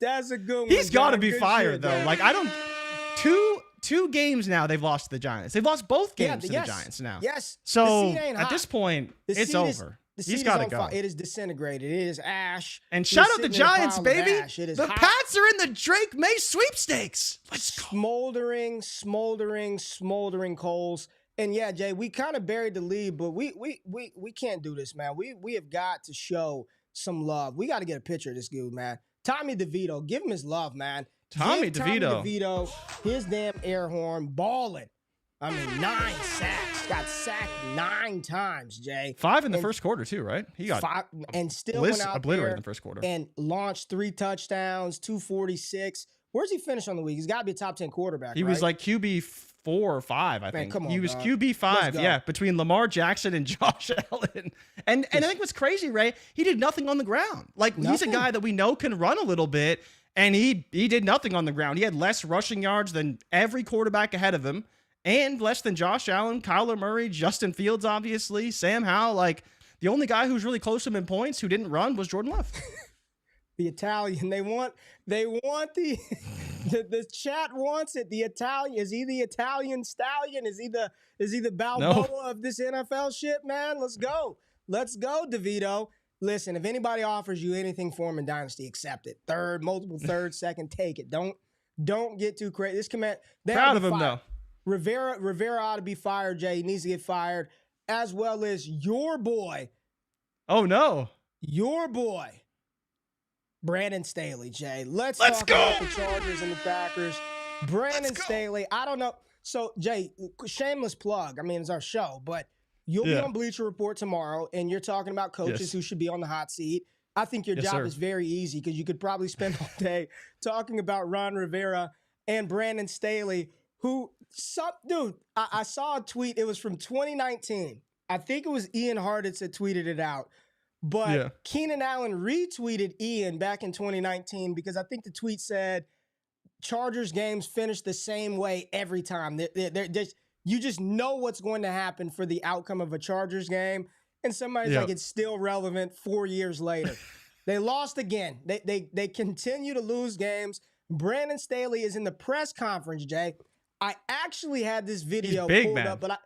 That's a good one. He's got to be Good fired, shit, though. man. Like, I don't... Two games now they've lost to the Giants. They've lost both games to the Giants now. Yes. So at this point, it's over. He's got to go. It is disintegrated. It is ash. And shout out the Giants, baby. The Pats are in the Drake May sweepstakes. Let's go. Smoldering coals. And yeah, Jay, we kind of buried the lead, but we can't do this, man. We have got to show some love. We got to get a picture of this dude, man. Tommy DeVito, give him his love, man. Tommy DeVito, his damn air horn, balling. I mean, 9 sacks. Got sacked 9 times, Jay. 5 in the first quarter, too, right? He got 5 and still went out obliterated there in the first quarter. and launched 3 touchdowns, 246. Where's he finish on the week? He's got to be a top 10 quarterback, He was like QB 4 or 5, I think. Come on, he was dog. QB 5, yeah, between Lamar Jackson and Josh Allen. And I think what's crazy, Ray, he did nothing on the ground. Like, he's a guy that we know can run a little bit, and he did nothing on the ground. He had less rushing yards than every quarterback ahead of him, and less than Josh Allen, Kyler Murray, Justin Fields, obviously, Sam Howell. Like, the only guy who's really close to him in points who didn't run was Jordan Love. The Italian. They want the chat wants it. The Italian. Is he the Italian stallion? Is he the Balboa of this NFL shit, man? Let's go, DeVito. Listen, if anybody offers you anything for him in Dynasty, accept it. Multiple third, second, take it. Don't get too crazy. This command. Proud of him though. Rivera ought to be fired, Jay. He needs to get fired, as well as your boy. Oh no. Your boy. Brandon Staley, Jay. Let's go about the Chargers and the Packers. Brandon Staley, I don't know. So, Jay, shameless plug. I mean, it's our show, but you'll be on Bleacher Report tomorrow, and you're talking about coaches who should be on the hot seat. I think your job is very easy because you could probably spend all day talking about Ron Rivera and Brandon Staley, I saw a tweet. It was from 2019. I think it was Ian Harditz that tweeted it out. But Keenan Allen retweeted Ian back in 2019 because I think the tweet said Chargers games finish the same way every time. You just know what's going to happen for the outcome of a Chargers game. And somebody's like, it's still relevant 4 years later. They lost again. They continue to lose games. Brandon Staley is in the press conference, Jay. I actually had this video pulled up, but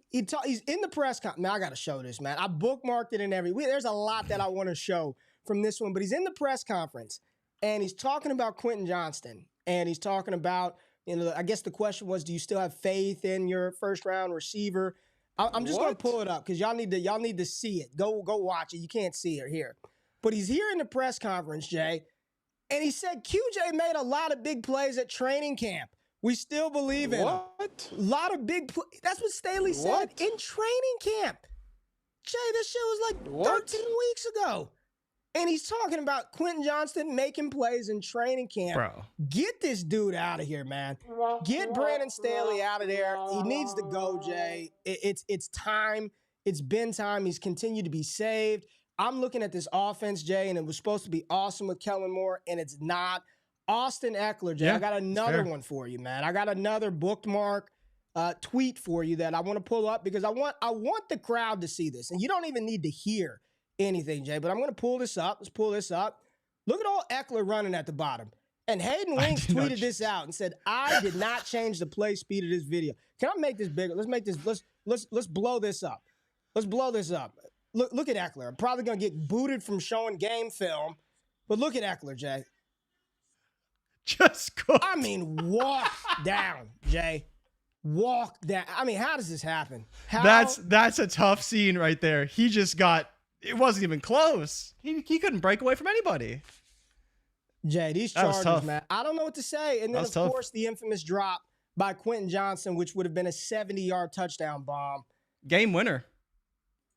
he's in the press conference. Man, I got to show this, man. I bookmarked it and everything. There's a lot that I want to show from this one, but he's in the press conference, and he's talking about Quentin Johnston, and he's talking about, I guess the question was, do you still have faith in your first-round receiver? I'm just going to pull it up because y'all need to see it. Go watch it. You can't see it here. But he's here in the press conference, Jay, and he said QJ made a lot of big plays at training camp. We still believe in him. A lot of big plays. That's what Staley said in training camp. Jay, this shit was like 13 weeks ago. And he's talking about Quentin Johnston making plays in training camp. Bro. Get this dude out of here, man. Get Brandon Staley out of there. He needs to go, Jay. It's time. It's been time. He's continued to be saved. I'm looking at this offense, Jay, and it was supposed to be awesome with Kellen Moore, and it's not. Austin Eckler, Jay, I got another one for you, man. I got another bookmark tweet for you that I want to pull up because I want the crowd to see this. And you don't even need to hear anything, Jay, but I'm going to pull this up. Let's pull this up. Look at all Eckler running at the bottom. And Hayden Winks tweeted this out and said, I did not change the play speed of this video. Can I make this bigger? Let's make this, let's blow this up. Let's blow this up. Look at Eckler. I'm probably going to get booted from showing game film, but look at Eckler, Jay. Just go. I mean, walk down, Jay. Walk down. I mean, how does this happen? That's a tough scene right there. He just got, it wasn't even close. He couldn't break away from anybody. Jay, these Chargers, man. I don't know what to say. And then, of course, the infamous drop by Quentin Johnston, which would have been a 70-yard touchdown bomb. Game winner.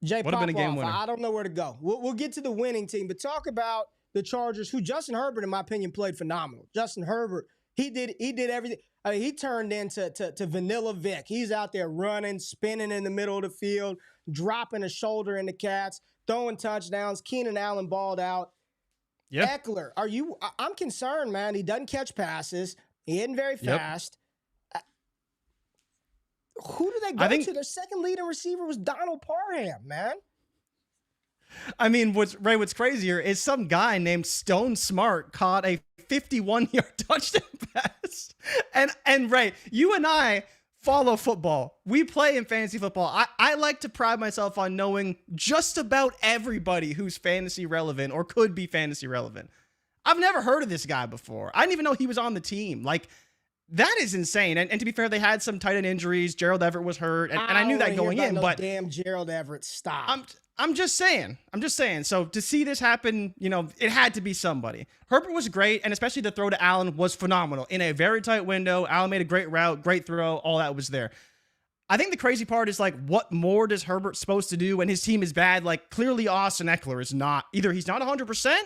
Jay, would have been a game winner. I don't know where to go. We'll get to the winning team, but talk about the Chargers, who Justin Herbert, in my opinion, played phenomenal. Justin Herbert, he did everything. I mean, he turned into Vanilla Vic. He's out there running, spinning in the middle of the field, dropping a shoulder in the cats, throwing touchdowns. Keenan Allen balled out. Yep. Eckler, I'm concerned, man. He doesn't catch passes. He isn't very fast. Who do they go to? Their second leading receiver was Donald Parham, man. I mean, what's crazier is some guy named Stone Smart caught a 51-yard touchdown pass. And Ray, you and I follow football. We play in fantasy football. I like to pride myself on knowing just about everybody who's fantasy relevant or could be fantasy relevant. I've never heard of this guy before. I didn't even know he was on the team. Like, that is insane. And to be fair, they had some tight end injuries. Gerald Everett was hurt. And I knew that going in. But damn Gerald Everett, stop. I'm just saying. So to see this happen, it had to be somebody. Herbert was great, and especially the throw to Allen was phenomenal. In a very tight window, Allen made a great route, great throw, all that was there. I think the crazy part is, like, what more does Herbert supposed to do when his team is bad? Like, clearly Austin Eckler is not, either he's not 100%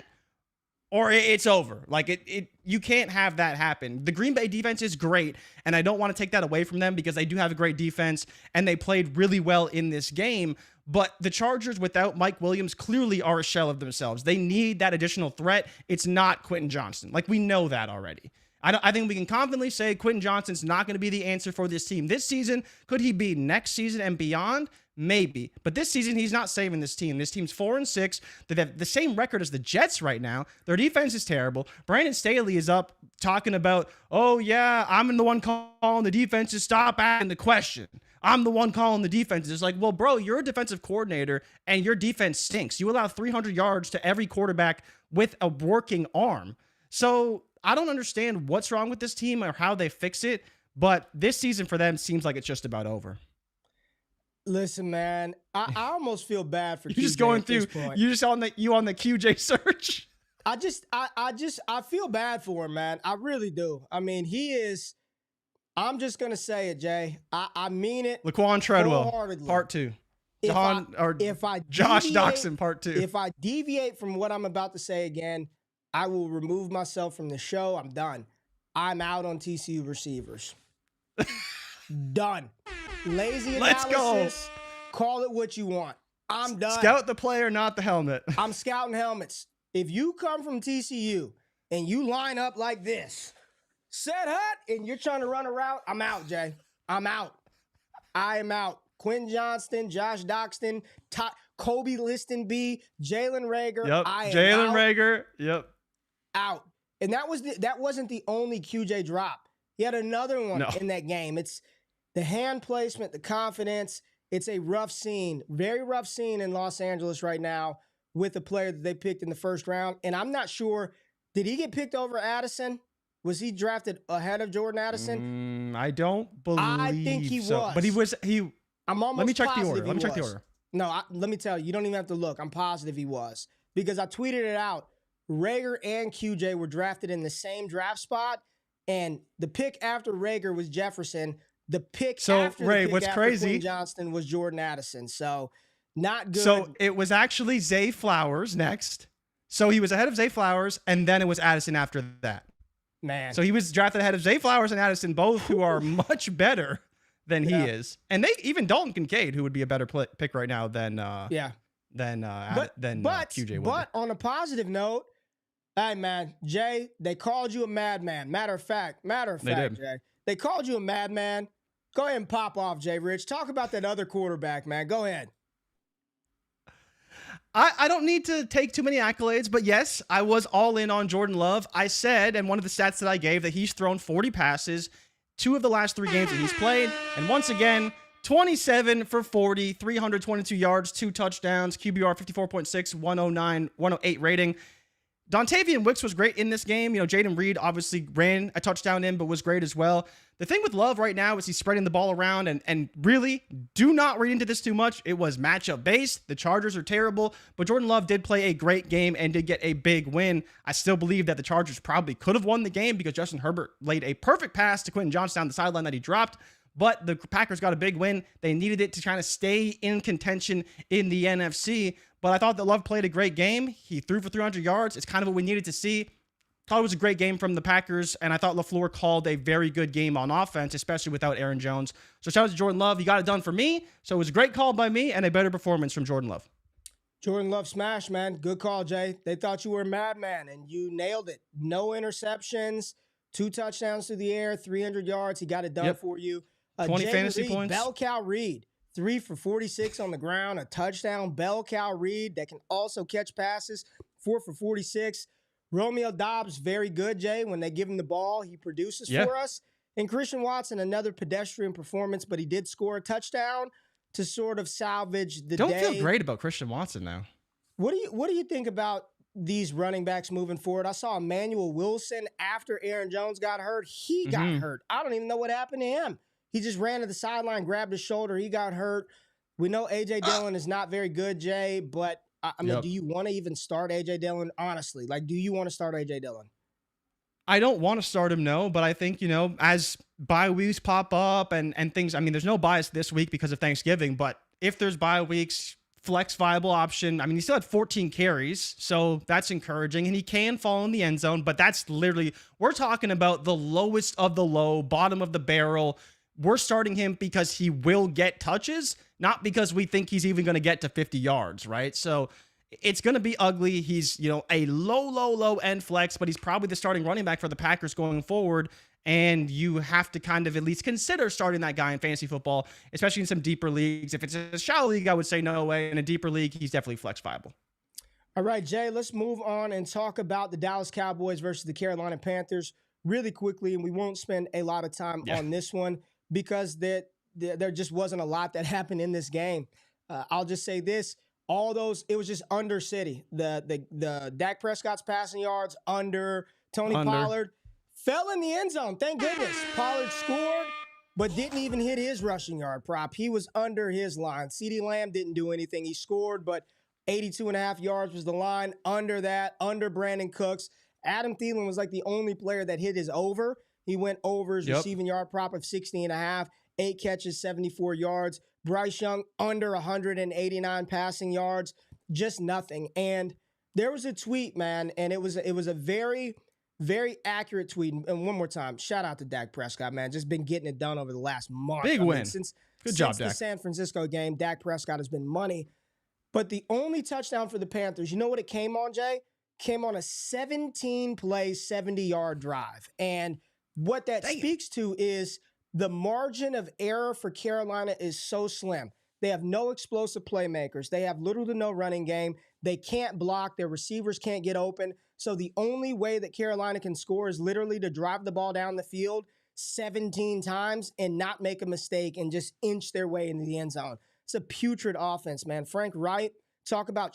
or it's over. Like, you can't have that happen. The Green Bay defense is great, and I don't want to take that away from them because they do have a great defense, and they played really well in this game. But the Chargers without Mike Williams clearly are a shell of themselves. They need that additional threat. It's not Quentin Johnston. Like, we know that already. I think we can confidently say Quentin Johnston's not going to be the answer for this team this season. Could he be next season and beyond? Maybe. But this season, he's not saving this team. This team's 4-6. They have the same record as the Jets right now. Their defense is terrible. Brandon Staley is up talking about, oh, yeah, I'm the one calling the defenses. Stop asking the question. I'm the one calling the defense. It's like, well, bro, you're a defensive coordinator and your defense stinks. You allow 300 yards to every quarterback with a working arm. So I don't understand what's wrong with this team or how they fix it, but this season for them seems like it's just about over. Listen, man, I almost feel bad for you're QJ just going at through. This point. You just on the QJ search. I feel bad for him, man. I really do. I mean, he is. I'm just gonna say it, Jay. I mean it. Laquan Treadwell, part 2. Josh Doxson, part 2. If I deviate from what I'm about to say again, I will remove myself from the show. I'm done. I'm out on TCU receivers. Done. Lazy analysis. Let's go. Call it what you want. I'm done. Scout the player, not the helmet. I'm scouting helmets. If you come from TCU and you line up like this, set hut, and you're trying to run a route, I'm out, Jay. I'm out. I am out. Quentin Johnston, Josh Doxson, Kobe Liston B, Jalen Reagor. Yep. Jalen Reagor. Yep. Out. And that wasn't the only QJ drop. He had another one in that game. It's the hand placement, the confidence. It's a rough scene, very rough scene in Los Angeles right now with a player that they picked in the first round. And I'm not sure, did he get picked over Addison? Was he drafted ahead of Jordan Addison? I don't believe I think he so. was. But I'm almost Let me check the positive order. he Let me check the was. order. No, let me tell you, you don't even have to look. I'm positive he was because I tweeted it out. Rager and QJ were drafted in the same draft spot, and the pick after Rager was Jefferson. The pick after Ray, the pick what's after crazy? Quentin Johnston was Jordan Addison. So not good. So it was actually Zay Flowers next. So he was ahead of Zay Flowers, and then it was Addison after that. Man. So he was drafted ahead of Zay Flowers and Addison, both who are much better than he is. And even Dalton Kincaid, who would be a better pick right now than QJ would. But on a positive note, hey man, Jay, they called you a madman. Matter of fact, Jay, they called you a madman. Go ahead and pop off, JRich. Talk about that other quarterback, man. Go ahead. I don't need to take too many accolades, but yes, I was all in on Jordan Love. I said, and one of the stats that I gave, that he's thrown 40 passes 2 of the last 3 games that he's played. And once again, 27 for 40, 322 yards, 2 touchdowns, QBR 54.6, 108 rating. Dontavian Wicks was great in this game. Jaden Reed obviously ran a touchdown in, but was great as well. The thing with Love right now is he's spreading the ball around, and really, do not read into this too much. It was matchup based. The Chargers are terrible, but Jordan Love did play a great game and did get a big win. I still believe that the Chargers probably could have won the game because Justin Herbert laid a perfect pass to Quentin Johnston down the sideline that he dropped. But the Packers got a big win. They needed it to kind of stay in contention in the NFC. But I thought that Love played a great game. He threw for 300 yards. It's kind of what we needed to see. Thought it was a great game from the Packers, and I thought LaFleur called a very good game on offense, especially without Aaron Jones. So shout out to Jordan Love. He got it done for me. So it was a great call by me and a better performance from Jordan Love. Jordan Love smash, man. Good call, Jay. They thought you were a madman, and you nailed it. No interceptions, 2 touchdowns through the air, 300 yards. He got it done for you. 20 Jaden fantasy Reed, points. Bell Cow Reed, 3 for 46 on the ground, a touchdown. Bell Cow Reed that can also catch passes, 4 for 46. Romeo Doubs, very good, Jay. When they give him the ball, he produces for us. And Christian Watson, another pedestrian performance, but he did score a touchdown to sort of salvage the day. Don't feel great about Christian Watson now. What do you think about these running backs moving forward? I saw Emmanuel Wilson after Aaron Jones got hurt. He got hurt. I don't even know what happened to him. He just ran to the sideline, grabbed his shoulder. He got hurt. We know A.J. Dillon is not very good, Jay, but I mean, do you want to even start A.J. Dillon? Honestly, do you want to start A.J. Dillon? I don't want to start him, no, but I think, as bye weeks pop up and things, I mean, there's no bias this week because of Thanksgiving, but if there's bye weeks, flex viable option. I mean, he still had 14 carries, so that's encouraging, and he can fall in the end zone, but that's literally, we're talking about the lowest of the low, bottom of the barrel. We're starting him because he will get touches, not because we think he's even going to get to 50 yards, right? So it's going to be ugly. He's, a low end flex, but he's probably the starting running back for the Packers going forward. And you have to kind of at least consider starting that guy in fantasy football, especially in some deeper leagues. If it's a shallow league, I would say no way. In a deeper league, he's definitely flex viable. All right, Jay, let's move on and talk about the Dallas Cowboys versus the Carolina Panthers really quickly. And we won't spend a lot of time on this one because there just wasn't a lot that happened in this game. I'll just say this. It was just under City. The Dak Prescott's passing yards under. Tony Pollard fell in the end zone. Thank goodness. Pollard scored, but didn't even hit his rushing yard prop. He was under his line. CeeDee Lamb didn't do anything. He scored, but 82.5 yards was the line. Under that, under Brandon Cooks. Adam Thielen was like the only player that hit his over. He went over his receiving yard prop of 60.5, 8 catches, 74 yards. Bryce Young under 189 passing yards, just nothing. And there was a tweet, man, and it was a very, very accurate tweet. And one more time, shout out to Dak Prescott, man. Just been getting it done over the last month. Big win. Since Dak. The San Francisco game, Dak Prescott has been money. But the only touchdown for the Panthers, you know what it came on, Jay? Came on a 17-play, 70-yard drive. And what that speaks to is the margin of error for Carolina is so slim. They have no explosive playmakers. They have little to no running game. They can't block. Their receivers can't get open. So the only way that Carolina can score is literally to drive the ball down the field 17 times and not make a mistake and just inch their way into the end zone. It's a putrid offense, man. Frank Wright, talk about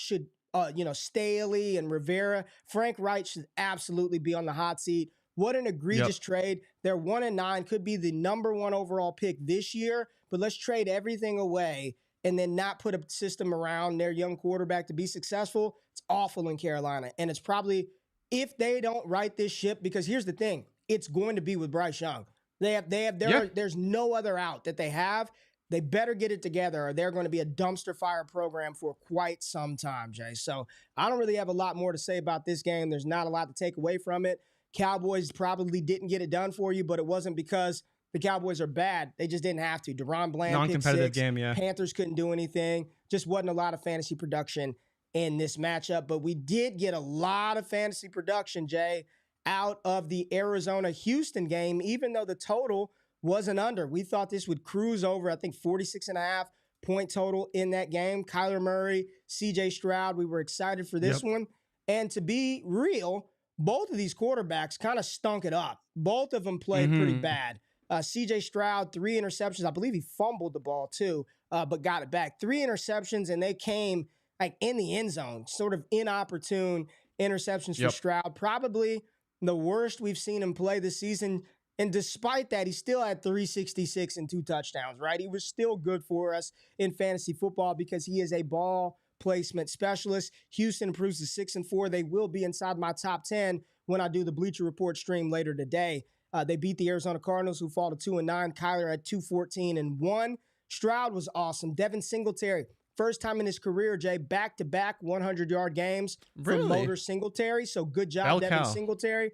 Staley and Rivera. Frank Wright should absolutely be on the hot seat. What an egregious trade. They're 1-9, could be the number 1 overall pick this year, but let's trade everything away and then not put a system around their young quarterback to be successful. It's awful in Carolina. And it's probably, if they don't right this ship, because here's the thing, it's going to be with Bryce Young. There's no other out that they have. They better get it together or they're going to be a dumpster fire program for quite some time, Jay. So I don't really have a lot more to say about this game. There's not a lot to take away from it. Cowboys probably didn't get it done for you, but it wasn't because the Cowboys are bad. They just didn't have to. Deron Bland, non-competitive game, yeah. Panthers couldn't do anything. Just wasn't a lot of fantasy production in this matchup. But we did get a lot of fantasy production, Jay, out of the Arizona-Houston game, even though the total wasn't under. We thought this would cruise over, I think, 46.5 point total in that game. Kyler Murray, CJ Stroud, we were excited for this one. And to be real, both of these quarterbacks kind of stunk it up. Both of them played pretty bad. CJ Stroud, 3 interceptions. I believe he fumbled the ball too, but got it back. 3 interceptions, and they came like in the end zone, sort of inopportune interceptions for Stroud. Probably the worst we've seen him play this season. And despite that, he still had 366 and 2 touchdowns, right? He was still good for us in fantasy football because he is a ball placement specialist. Houston improves to 6-4. They will be inside my top 10 when I do the Bleacher Report stream later today. They beat the Arizona Cardinals, who fall to 2-9. Kyler at 2-14-1. Stroud was awesome. Devin Singletary, first time in his career, Jay, back-to-back 100-yard games for Motor Singletary. So good job, Devin Singletary.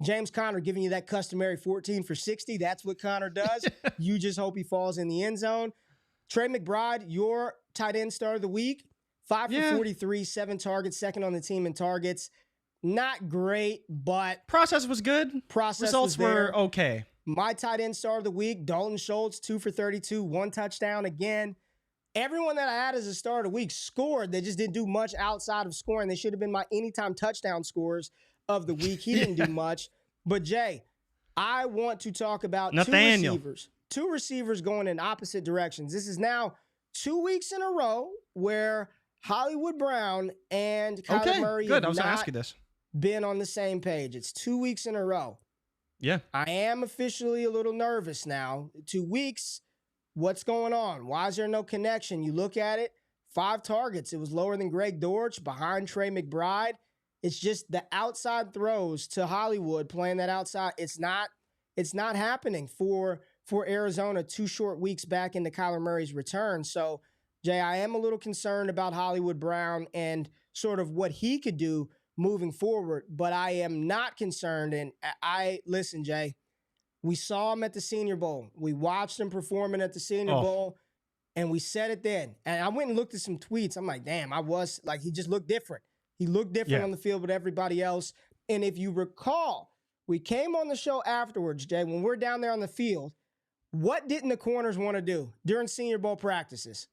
James Conner giving you that customary 14 for 60. That's what Conner does. You just hope he falls in the end zone. Trey McBride, your tight end star of the week, 5 for 43, 7 targets, second on the team in targets. Not great, but process was good. Results were okay. My tight end star of the week, Dalton Schultz, 2 for 32, 1 touchdown. Again, everyone that I had as a star of the week scored. They just didn't do much outside of scoring. They should have been my anytime touchdown scorers of the week. He didn't do much. But Jay, I want to talk about two receivers going in opposite directions. This is now 2 weeks in a row where Hollywood Brown and Kyler Murray have not been on the same page. It's 2 weeks in a row. Yeah. I am officially a little nervous now. 2 weeks, what's going on? Why is there no connection? You look at it, 5 targets. It was lower than Greg Dortch, behind Trey McBride. It's just the outside throws to Hollywood, playing that outside. It's not happening for Arizona 2 short weeks back into Kyler Murray's return. So, Jay, I am a little concerned about Hollywood Brown and sort of what he could do moving forward, but I am not concerned. And listen, Jay, we saw him at the Senior Bowl. We watched him performing at the Senior Bowl, and we said it then. And I went and looked at some tweets. I'm like, damn, he just looked different. He looked different on the field with everybody else. And if you recall, we came on the show afterwards, Jay, when we're down there on the field, what didn't the corners want to do during Senior Bowl practices?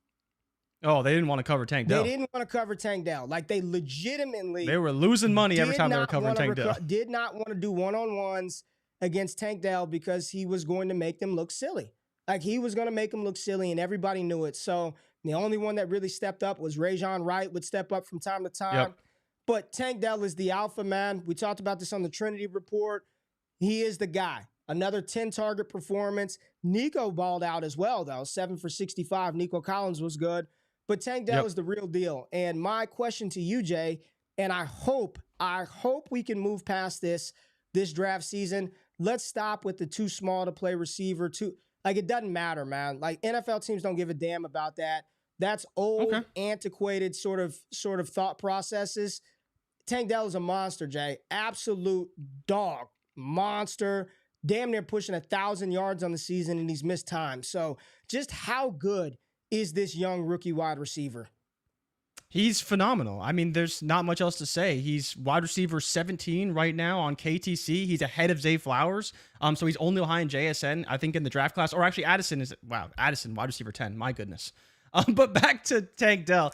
Oh, they didn't want to cover Tank Dell. They didn't want to cover Tank Dell. Like, they legitimately... They were losing money every time they were covering Tank Dell. Did not want to do one-on-ones against Tank Dell because he was going to make them look silly. Like, he was going to make them look silly, and everybody knew it. So, the only one that really stepped up was Rajon Wright, would step up from time to time. Yep. But Tank Dell is the alpha, man. We talked about this on the Trinity Report. He is the guy. Another 10-target performance. Nico balled out as well, though. 7 for 65. Nico Collins was good. But Tank Dell is the real deal. And my question to you, Jay, and I hope we can move past this draft season. Let's stop with the too small to play receiver. It doesn't matter, man. Like, NFL teams don't give a damn about that. That's old, antiquated sort of thought processes. Tank Dell is a monster, Jay. Absolute dog. Monster. Damn near pushing 1,000 yards on the season, and he's missed time. So just how good is this young rookie wide receiver? He's phenomenal. I mean, there's not much else to say. He's wide receiver 17 right now on KTC. He's ahead of Zay Flowers. So he's only behind JSN, I think, in the draft class. Or actually, Addison, wide receiver 10. My goodness. But back to Tank Dell.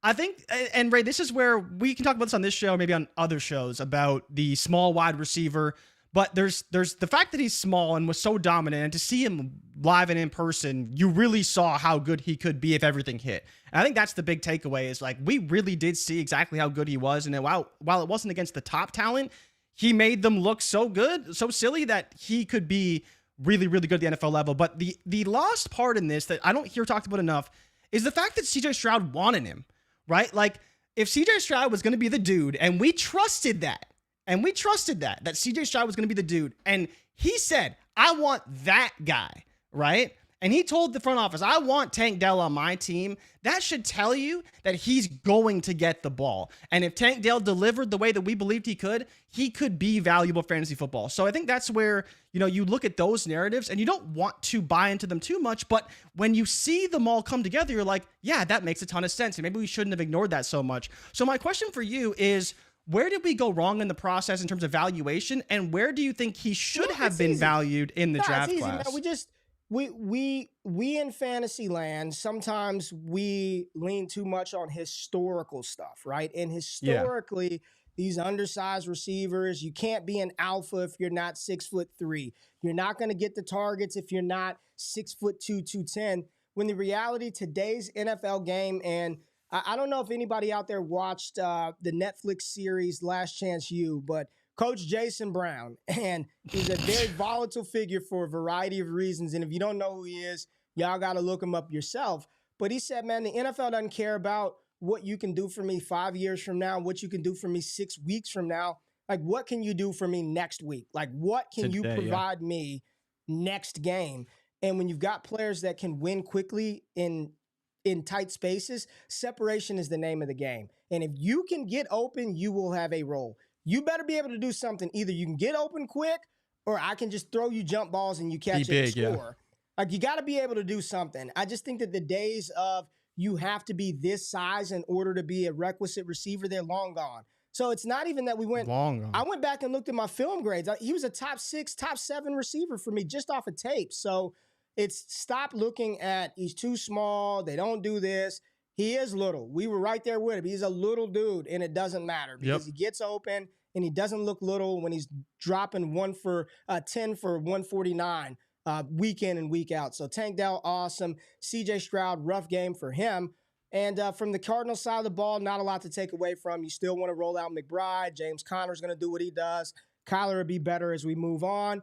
I think, and Ray, this is where we can talk about this on this show, maybe on other shows, about the small wide receiver. But there's the fact that he's small and was so dominant, and to see him live and in person, you really saw how good he could be if everything hit. And I think that's the big takeaway, is like, we really did see exactly how good he was. And then while it wasn't against the top talent, he made them look so good, so silly, that he could be really, really good at the NFL level. But the lost part in this that I don't hear talked about enough is the fact that CJ Stroud wanted him, right? Like, if CJ Stroud was going to be the dude, and we trusted that, that CJ Stroud was going to be the dude, and he said, I want that guy, right? And he told the front office, I want Tank Dell on my team. That should tell you that he's going to get the ball. And if Tank Dell delivered the way that we believed he could be valuable fantasy football. So I think that's where, you look at those narratives and you don't want to buy into them too much. But when you see them all come together, you're like, yeah, that makes a ton of sense. And maybe we shouldn't have ignored that so much. So my question for you is, where did we go wrong in the process in terms of valuation? And where do you think he should have been valued in the draft class? We in fantasy land, sometimes we lean too much on historical stuff, right? And historically, these undersized receivers, you can't be an alpha if you're not 6'3". You're not going to get the targets if you're not 6'2", 210. When the reality, today's NFL game, and I don't know if anybody out there watched the Netflix series Last Chance U, but Coach Jason Brown, and he's a very volatile figure for a variety of reasons. And if you don't know who he is, y'all got to look him up yourself. But he said, man, the NFL doesn't care about what you can do for me 5 years from now, what you can do for me 6 weeks from now. Like, what can you do for me next week? Like, what can you provide me next game? And when you've got players that can win quickly in tight spaces, separation is the name of the game. And if you can get open, you will have a role. You better be able to do something. Either you can get open quick, or I can just throw you jump balls and you catch it and score. Like, you got to be able to do something. I just think that the days of you have to be this size in order to be a requisite receiver, they're long gone. So it's not even that we went long gone. I went back and looked at my film grades. He was a top 6, top 7 receiver for me just off of tape. So it's stop looking at he's too small, they don't do this. He is little. We were right there with him. He's a little dude, and it doesn't matter because he gets open and he doesn't look little when he's dropping 10 for 149 week in and week out. So Tank Dell, awesome. CJ Stroud, rough game for him. And from the Cardinals side of the ball, not a lot to take away from. You still want to roll out McBride. James Conner's going to do what he does. Kyler will be better as we move on.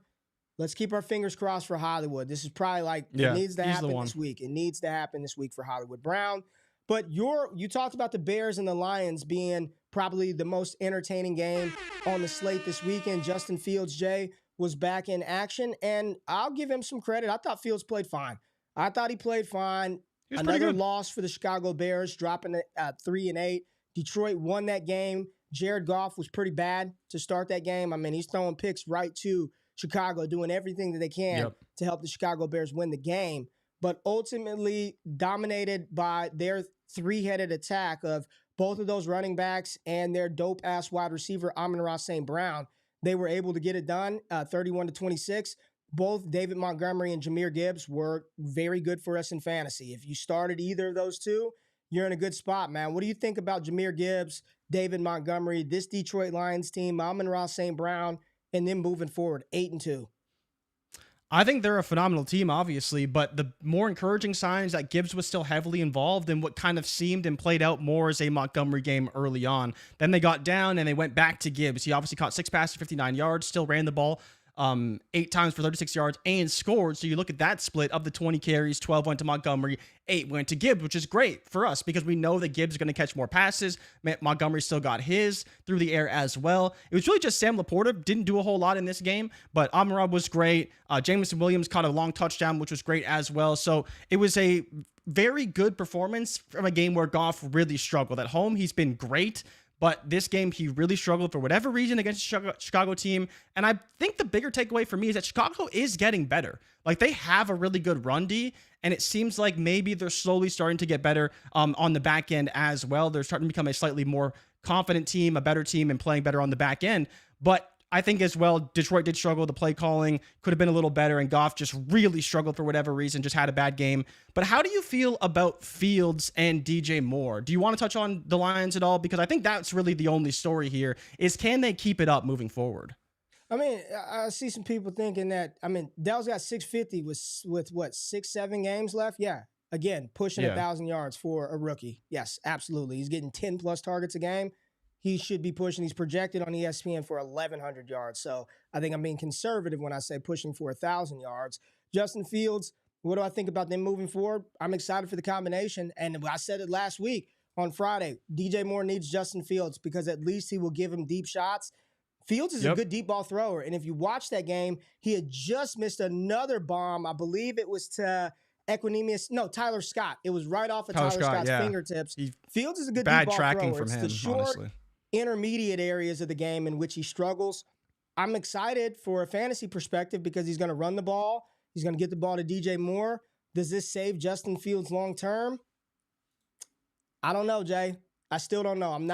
Let's keep our fingers crossed for Hollywood. This is probably it needs to happen this week. It needs to happen this week for Hollywood Brown. But you talked about the Bears and the Lions being probably the most entertaining game on the slate this weekend. Justin Fields, Jay, was back in action, and I'll give him some credit. I thought Fields played fine. I thought he played fine. Another loss for the Chicago Bears, dropping 3-8. Detroit won that game. Jared Goff was pretty bad to start that game. I mean, he's throwing picks right to Chicago, doing everything that they can to help the Chicago Bears win the game. But ultimately dominated by their three-headed attack of both of those running backs and their dope-ass wide receiver, Amon-Ra St. Brown. They were able to get it done, 31-26. Both David Montgomery and Jahmyr Gibbs were very good for us in fantasy. If you started either of those two, you're in a good spot, man. What do you think about Jahmyr Gibbs, David Montgomery, this Detroit Lions team, Amon-Ra St. Brown, and then moving forward, 8-2? I think they're a phenomenal team, obviously, but the more encouraging signs that Gibbs was still heavily involved in what kind of seemed and played out more as a Montgomery game early on. Then they got down and they went back to Gibbs. He obviously caught 6 passes, 59 yards, still ran the ball 8 times for 36 yards and scored. So you look at that split of the 20 carries, 12 went to Montgomery, 8 went to Gibbs, which is great for us because we know that Gibbs is going to catch more passes. Montgomery still got his through the air as well. It was really just Sam Laporta didn't do a whole lot in this game, but Amon-Ra was great. Jameson Williams caught a long touchdown, which was great as well. So it was a very good performance from a game where Goff really struggled. At home, he's been great. But this game, he really struggled for whatever reason against the Chicago team. And I think the bigger takeaway for me is that Chicago is getting better. Like, they have a really good run D, and it seems like maybe they're slowly starting to get better on the back end as well. They're starting to become a slightly more confident team, a better team, and playing better on the back end. But I think as well, Detroit did struggle. The play calling could have been a little better, and Goff just really struggled for whatever reason, just had a bad game. But how do you feel about Fields and DJ Moore? Do you want to touch on the Lions at all? Because I think that's really the only story here is, can they keep it up moving forward? I mean, I see some people thinking that, Dell's got 650 with what, 6-7 games left? Yeah. Again, pushing 1,000 yards for a rookie. Yes, absolutely. He's getting 10 plus targets a game. He should be pushing. He's projected on ESPN for 1,100 yards. So I think I'm being conservative when I say pushing for 1,000 yards. Justin Fields, what do I think about them moving forward? I'm excited for the combination. And I said it last week on Friday. DJ Moore needs Justin Fields because at least he will give him deep shots. Fields is a good deep ball thrower. And if you watch that game, he had just missed another bomb. I believe it was to Tyler Scott. It was right off of Tyler Scott's fingertips. Fields is a good deep ball thrower. It's the short, intermediate areas of the game in which he struggles. I'm excited for a fantasy perspective because he's going to run the ball. He's going to get the ball to DJ Moore. Does this save Justin Fields long term? I don't know, Jay. I still don't know. I'm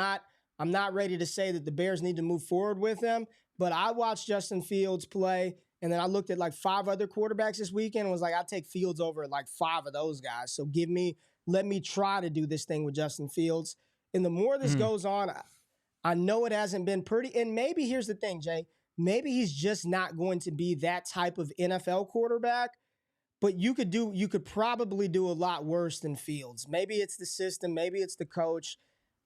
not ready to say that the Bears need to move forward with him, but I watched Justin Fields play, and then I looked at like 5 other quarterbacks this weekend and was like, I'd take Fields over like 5 of those guys. So let me try to do this thing with Justin Fields. And the more this goes on, I know it hasn't been pretty. And maybe here's the thing, Jay. Maybe he's just not going to be that type of NFL quarterback, but you could probably do a lot worse than Fields. Maybe it's the system. Maybe it's the coach.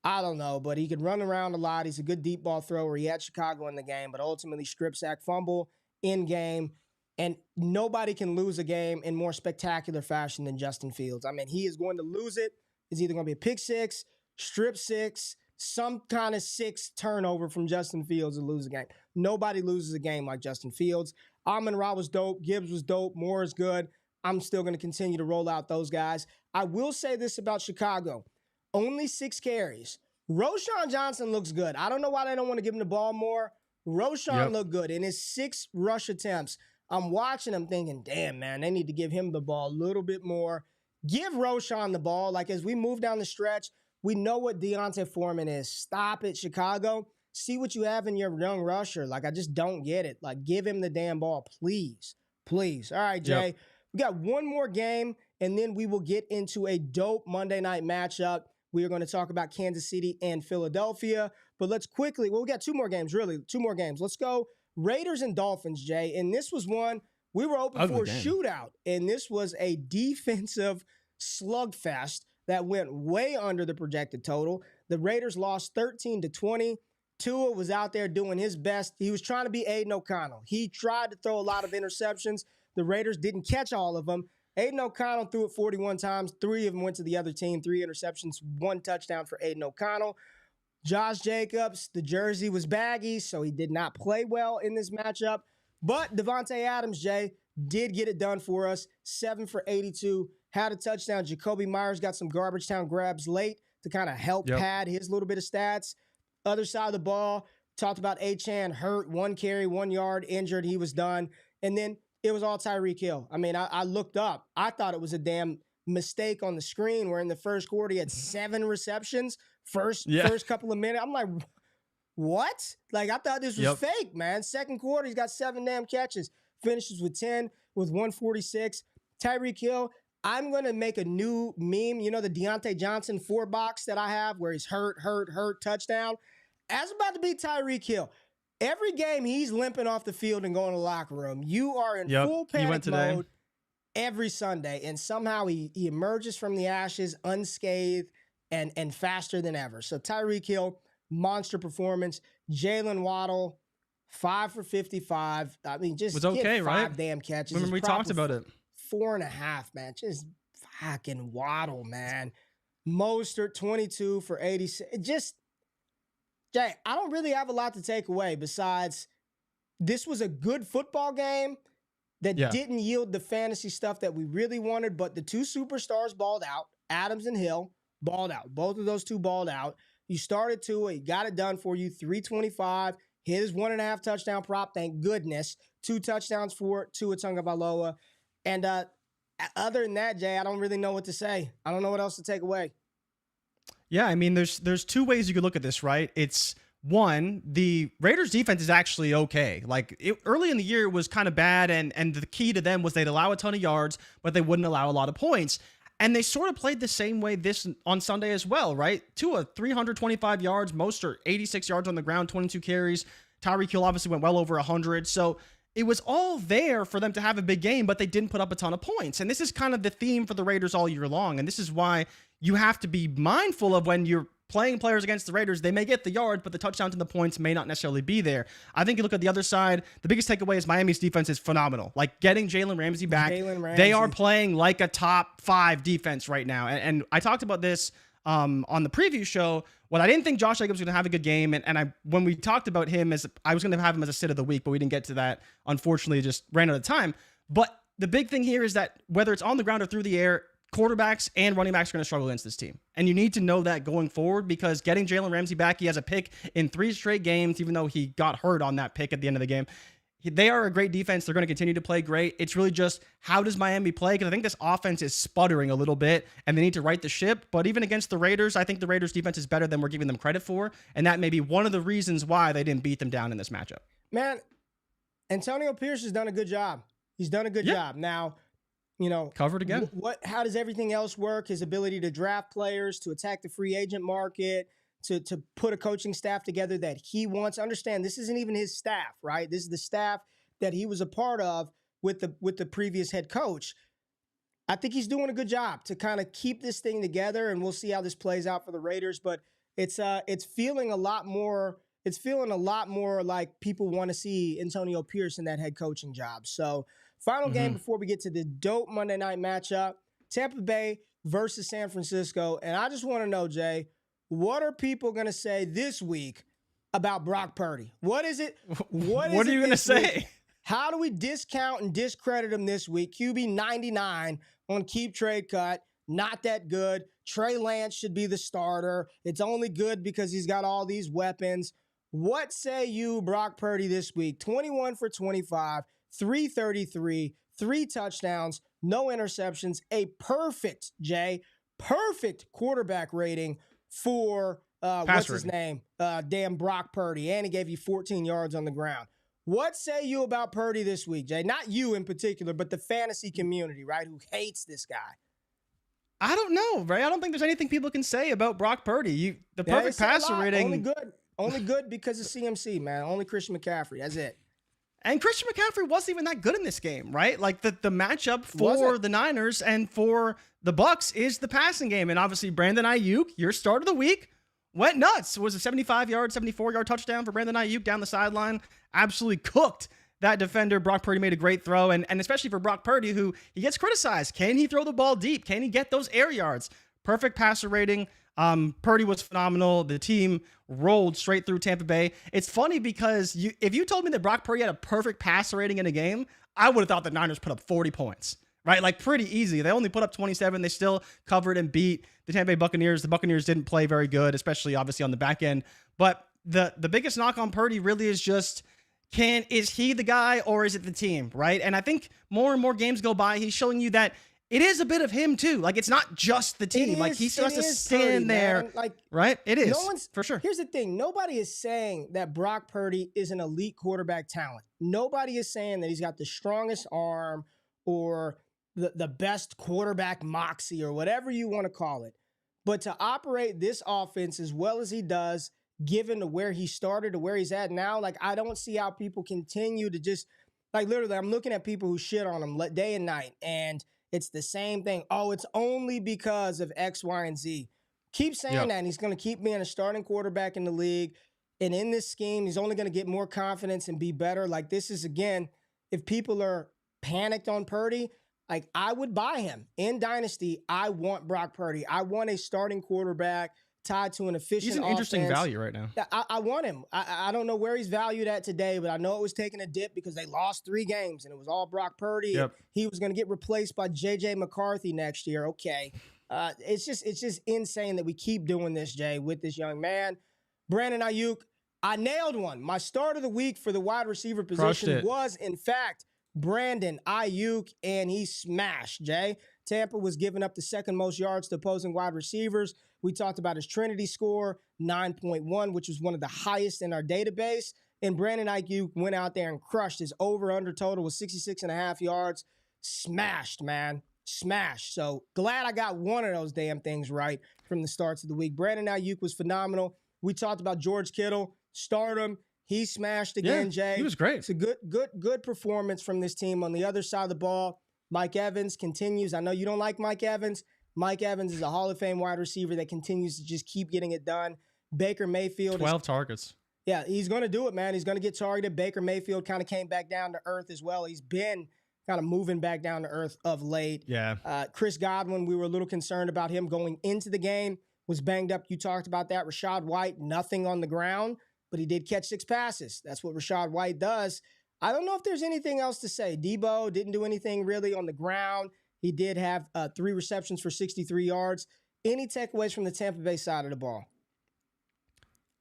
I don't know, but he could run around a lot. He's a good deep ball thrower. He had Chicago in the game, but ultimately strip sack fumble in game. And nobody can lose a game in more spectacular fashion than Justin Fields. I mean, he is going to lose it. It's either going to be a pick six, strip six, some kind of 6 turnover from Justin Fields to lose a game. Nobody loses a game like Justin Fields. Amon-Ra was dope. Gibbs was dope. Moore is good. I'm still going to continue to roll out those guys. I will say this about Chicago. Only 6 carries. Roschon Johnson looks good. I don't know why they don't want to give him the ball more. Roschon looked good. In his 6 rush attempts, I'm watching him thinking, damn, man, they need to give him the ball a little bit more. Give Roschon the ball. Like, as we move down the stretch, we know what Deontay Foreman is. Stop it, Chicago. See what you have in your young rusher. Like, I just don't get it. Like, give him the damn ball, please. Please. All right, Jay. We got one more game, and then we will get into a dope Monday night matchup. We are going to talk about Kansas City and Philadelphia. But let's quickly, we got 2 more games, really. 2 more games. Let's go Raiders and Dolphins, Jay. And this was one, we were open for a shootout. And this was a defensive slugfest that went way under the projected total. The Raiders lost 13-20. Tua was out there doing his best. He was trying to be Aiden O'Connell. He tried to throw a lot of interceptions. The Raiders didn't catch all of them. Aiden O'Connell threw it 41 times. 3 of them went to the other team. 3 interceptions, 1 touchdown for Aiden O'Connell. Josh Jacobs, the jersey was baggy, so he did not play well in this matchup. But Devontae Adams, Jay, did get it done for us. 7 for 82. Had a touchdown. Jacoby Myers got some garbage time grabs late to kind of help pad his little bit of stats. Other side of the ball, talked about Achane, hurt, 1 carry, 1 yard, injured. He was done. And then it was all Tyreek Hill. I mean, I looked up. I thought it was a damn mistake on the screen where in the first quarter he had 7 receptions. First couple of minutes. I'm like, what? Like, I thought this was fake, man. Second quarter, he's got 7 damn catches. Finishes with 10, with 146. Tyreek Hill, I'm going to make a new meme. You know, the Deontay Johnson 4-box that I have where he's hurt, touchdown. That's about to be Tyreek Hill. Every game, he's limping off the field and going to the locker room. You are in full panic mode every Sunday, and somehow he emerges from the ashes unscathed and faster than ever. So Tyreek Hill, monster performance. Jalen Waddle, 5 for 55. I mean, just was okay, 5 right? Damn catches. Remember we talked about it. 4.5, man. Just fucking Waddle, man. Mostert, 22 for 86. Just, Jay, I don't really have a lot to take away besides this was a good football game that didn't yield the fantasy stuff that we really wanted, but the 2 superstars balled out. Adams and Hill balled out. Both of those 2 balled out. You started Tua. He got it done for you. 325. Hit his 1.5 touchdown prop. Thank goodness. 2 touchdowns for Tua Tagovailoa. And other than that, Jay, I don't really know what to say. I don't know what else to take away. Yeah, I mean, there's 2 ways you could look at this, right? It's one, the Raiders defense is actually okay. Like early in the year it was kind of bad, and the key to them was they'd allow a ton of yards, but they wouldn't allow a lot of points. And they sort of played the same way this on Sunday as well, right? Tua, 325 yards, most are 86 yards on the ground, 22 carries. Tyreek Hill obviously went well over 100. So it was all there for them to have a big game, but they didn't put up a ton of points. And this is kind of the theme for the Raiders all year long. And this is why you have to be mindful of when you're playing players against the Raiders. They may get the yards, but the touchdowns and the points may not necessarily be there. I think you look at the other side, the biggest takeaway is Miami's defense is phenomenal. Like getting Jalen Ramsey back, they are playing like a top 5 defense right now. And I talked about this on the preview show. Well, I didn't think Josh Jacobs was going to have a good game. And when we talked about him, I was going to have him as a sit of the week, but we didn't get to that. Unfortunately, just ran out of time. But the big thing here is that whether it's on the ground or through the air, quarterbacks and running backs are going to struggle against this team. And you need to know that going forward, because getting Jalen Ramsey back, he has a pick in 3 straight games, even though he got hurt on that pick at the end of the game. They are a great defense. They're going to continue to play great. It's really just, how does Miami play? Because I think this offense is sputtering a little bit, and they need to right the ship. But even against the Raiders, I think the Raiders defense is better than we're giving them credit for. And that may be one of the reasons why they didn't beat them down in this matchup. Man, Antonio Pierce has done a good job. He's done a good job. Now, you know, covered again. How does everything else work? His ability to draft players, to attack the free agent market, to put a coaching staff together that he wants. Understand, this isn't even his staff, right? This is the staff that he was a part of with the previous head coach. I think he's doing a good job to kind of keep this thing together, and we'll see how this plays out for the Raiders. But it's feeling a lot more. It's feeling a lot more like people want to see Antonio Pierce in that head coaching job. So, final game before we get to the dope Monday night matchup, Tampa Bay versus San Francisco. And I just want to know, Jay, what are people going to say this week about Brock Purdy? What is it? What are you going to say? How do we discount and discredit him this week? QB 99 on Keep Trade Cut. Not that good. Trey Lance should be the starter. It's only good because he's got all these weapons. What say you, Brock Purdy, this week? 21 for 25, 333, 3 touchdowns, no interceptions, a perfect quarterback rating for, his name? Damn Brock Purdy. And he gave you 14 yards on the ground. What say you about Purdy this week, Jay? Not you in particular, but the fantasy community, right, who hates this guy. I don't know, right? I don't think there's anything people can say about Brock Purdy. The perfect passer rating. Only good because of CMC, man. Only Christian McCaffrey. That's it. And Christian McCaffrey wasn't even that good in this game, right? Like the matchup for the Niners and for the Bucs is the passing game. And obviously Brandon Ayuk, your start of the week, went nuts. It was a 75-yard, 74-yard touchdown for Brandon Ayuk down the sideline. Absolutely cooked that defender. Brock Purdy made a great throw. And especially for Brock Purdy, who he gets criticized. Can he throw the ball deep? Can he get those air yards? Perfect passer rating. Purdy was phenomenal. The team rolled straight through Tampa Bay. It's funny because if you told me that Brock Purdy had a perfect passer rating in a game, I would have thought the Niners put up 40 points, right? Like pretty easy. They only put up 27. They still covered and beat the Tampa Bay Buccaneers. The Buccaneers didn't play very good, especially obviously on the back end. But the biggest knock on Purdy really is just, is he the guy or is it the team, right? And I think more and more games go by, he's showing you that it is a bit of him too. Like it's not just the team. Like he still has to stand there, like, right? It is for sure. Here's the thing: nobody is saying that Brock Purdy is an elite quarterback talent. Nobody is saying that he's got the strongest arm or the best quarterback moxie or whatever you want to call it. But to operate this offense as well as he does, given to where he started to where he's at now, like I don't see how people continue to just like literally. I'm looking at people who shit on him day and night, and it's the same thing. Oh, it's only because of X, Y, and Z. Keep saying that, and he's going to keep being a starting quarterback in the league. And in this scheme, he's only going to get more confidence and be better. Like this is, again, if people are panicked on Purdy, like I would buy him. In Dynasty, I want Brock Purdy. I want a starting quarterback tied to an efficient He's an interesting value right now. I want him. I don't know where he's valued at today, but I know it was taking a dip because they lost 3 games, and it was all Brock Purdy. Yep. He was going to get replaced by J.J. McCarthy next year. Okay. It's just insane that we keep doing this, Jay, with this young man. Brandon Ayuk, I nailed one. My start of the week for the wide receiver position was, in fact, Brandon Ayuk, and he smashed, Jay. Tampa was giving up the second most yards to opposing wide receivers. We talked about his Trinity score, 9.1, which was one of the highest in our database. And Brandon Ayuk went out there and crushed. His over-under total was 66.5 yards. Smashed, man. Smashed. So glad I got one of those damn things right from the starts of the week. Brandon Ayuk was phenomenal. We talked about George Kittle. Start him. He smashed again, Jay. He was great. It's a good performance from this team. On the other side of the ball, Mike Evans continues. I know you don't like Mike Evans. Mike Evans is a Hall of Fame wide receiver that continues to just keep getting it done. Baker Mayfield. 12 targets. Yeah, he's going to do it, man. He's going to get targeted. Baker Mayfield kind of came back down to earth as well. He's been kind of moving back down to earth of late. Yeah. Chris Godwin, we were a little concerned about him going into the game, was banged up. You talked about that. Rachaad White, nothing on the ground, but he did catch 6 passes. That's what Rachaad White does. I don't know if there's anything else to say. Debo didn't do anything really on the ground. He did have 3 receptions for 63 yards. Any takeaways from the Tampa Bay side of the ball?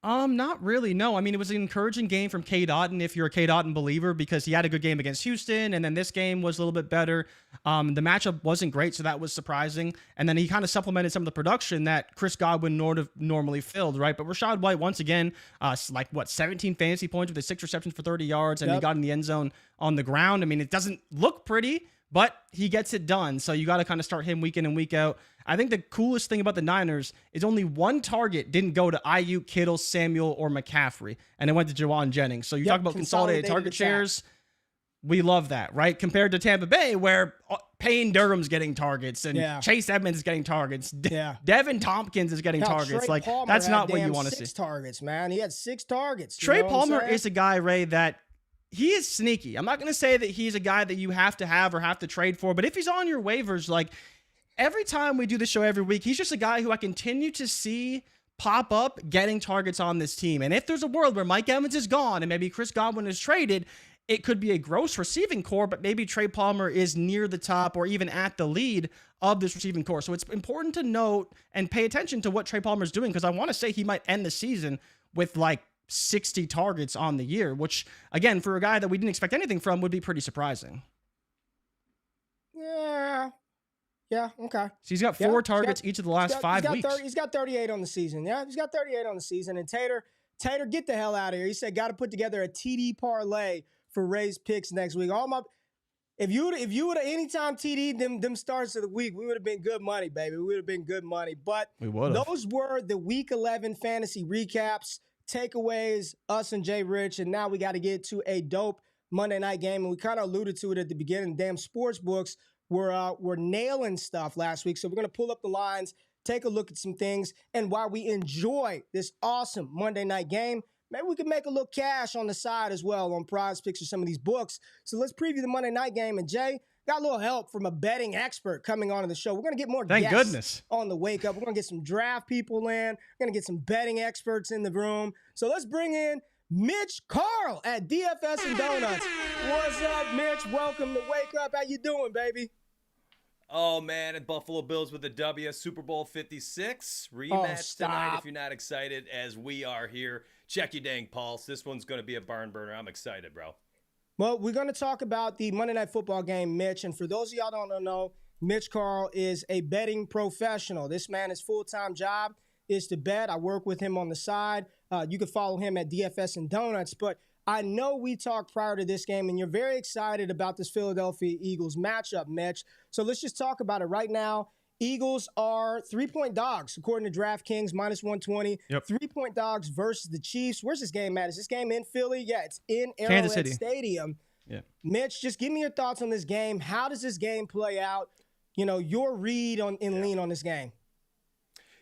Not really, no. I mean, it was an encouraging game from K. Dotton if you're a K. Dotton believer because he had a good game against Houston, and then this game was a little bit better. The matchup wasn't great, so that was surprising. And then he kind of supplemented some of the production that Chris Godwin normally filled, right? But Rachaad White, once again, 17 fantasy points with his 6 receptions for 30 yards, and he got in the end zone on the ground. I mean, it doesn't look pretty, but he gets it done. So you got to kind of start him week in and week out. I think the coolest thing about the Niners is only one target didn't go to Ayuk, Kittle, Samuel, or McCaffrey, and it went to Jawan Jennings. So you talk about consolidated target shares. We love that, right? Compared to Tampa Bay, where Payne Durham's getting targets and Chase Edmonds is getting targets. Devin Tompkins is getting targets. Trey Palmer that's not what you want to see. 6 targets, man. He had 6 targets. Trey Palmer is a guy, Ray, that he is sneaky. I'm not going to say that he's a guy that you have to have or have to trade for, but if he's on your waivers, every time we do the show every week, he's just a guy who I continue to see pop up getting targets on this team. And if there's a world where Mike Evans is gone and maybe Chris Godwin is traded, it could be a gross receiving core, but maybe Trey Palmer is near the top or even at the lead of this receiving core. So it's important to note and pay attention to what Trey Palmer is doing because I want to say he might end the season with 60 targets on the year, which, again, for a guy that we didn't expect anything from, would be pretty surprising. Yeah, okay. So he's got 4 targets each of the last 5 weeks. He's got 38 on the season. Yeah, he's got 38 on the season. And Tater, get the hell out of here. He said, got to put together a TD parlay for Ray's picks next week. If you would have anytime TD'd them starts of the week, we would have been good money, baby. We would have been good money. But those were the Week 11 fantasy recaps, takeaways, us and JRich, and now we got to get to a dope Monday night game. And we kind of alluded to it at the beginning. Damn sports books were nailing stuff last week. So we're going to pull up the lines, take a look at some things. And while we enjoy this awesome Monday night game, maybe we can make a little cash on the side as well on prize picks or some of these books. So let's preview the Monday night game. And Jay, got a little help from a betting expert coming on to the show. We're going to get more guests on the wake up. We're going to get some draft people in. We're going to get some betting experts in the room. So let's bring in Mitch Carl at DFS and Donuts. What's up, Mitch? Welcome to Wake Up. How you doing, baby? Oh, man, at Buffalo Bills with the W, Super Bowl 56. Rematch tonight if you're not excited, as we are here. Check your dang pulse. This one's going to be a barn burner. I'm excited, bro. Well, we're going to talk about the Monday Night Football game, Mitch. And for those of y'all who don't know, Mitch Carl is a betting professional. This man, his full-time job is to bet. I work with him on the side. You can follow him at DFS and Donuts. But I know we talked prior to this game, and you're very excited about this Philadelphia Eagles matchup, Mitch. So let's just talk about it right now. Eagles are 3-point dogs, according to DraftKings, minus 120. Yep. 3-point dogs versus the Chiefs. Where's this game at? Is this game in Philly? Yeah, it's in Arrowhead Stadium. Yeah. Mitch, just give me your thoughts on this game. How does this game play out? You know, your read on lean on this game.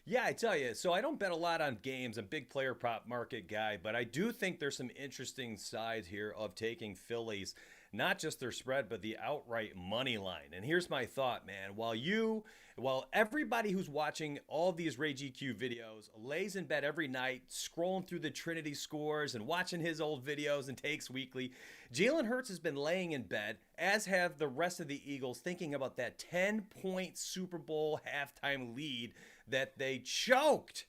Yeah, I tell you, so I don't bet a lot on games. I'm a big player prop market guy, but I do think there's some interesting sides here of taking Phillies, not just their spread, but the outright money line. And here's my thought, man. While everybody who's watching all these Ray GQ videos lays in bed every night, scrolling through the Trinity scores and watching his old videos and takes weekly, Jalen Hurts has been laying in bed, as have the rest of the Eagles, thinking about that 10-point Super Bowl halftime lead that they choked.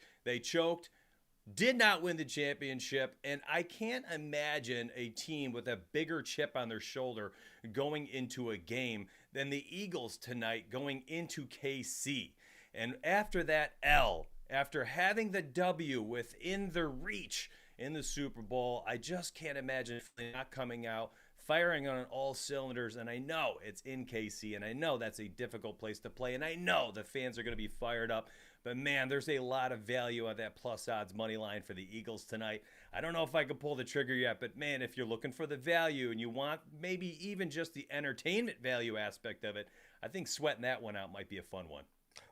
Did not win the championship, and I can't imagine a team with a bigger chip on their shoulder going into a game than the Eagles tonight going into KC. And after that L, after having the W within the reach in the Super Bowl, I just can't imagine Philly not coming out, firing on all cylinders. And I know it's in KC, and I know that's a difficult place to play, and I know the fans are going to be fired up. But, man, there's a lot of value on that plus odds money line for the Eagles tonight. I don't know if I can pull the trigger yet, but, man, if you're looking for the value and you want maybe even just the entertainment value aspect of it, I think sweating that one out might be a fun one.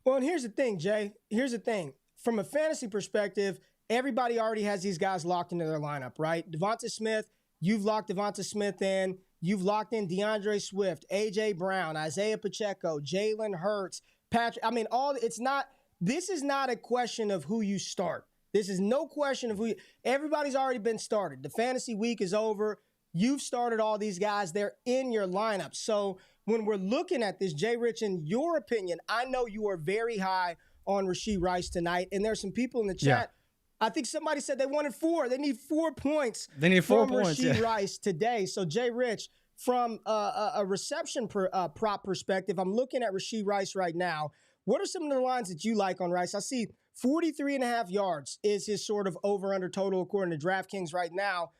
Well, and here's the thing, Jay. Here's the thing. From a fantasy perspective, everybody already has these guys locked into their lineup, right? Devonta Smith, you've locked Devonta Smith in. You've locked in DeAndre Swift, A.J. Brown, Isaiah Pacheco, Jalen Hurts, Patrick. I mean, this is not a question of who you start. This is no question of everybody's already been started. The fantasy week is over. You've started all these guys. They're in your lineup. So when we're looking at this, JRich, in your opinion, I know you are very high on Rashee Rice tonight, and there's some people in the chat. I think somebody said they wanted 4. They need 4 points. They need 4 points from Rashee Rice today. So JRich, from a reception prop perspective, I'm looking at Rashee Rice right now. What are some of the lines that you like on Rice? I see 43.5 yards is his sort of over-under total according to DraftKings right now.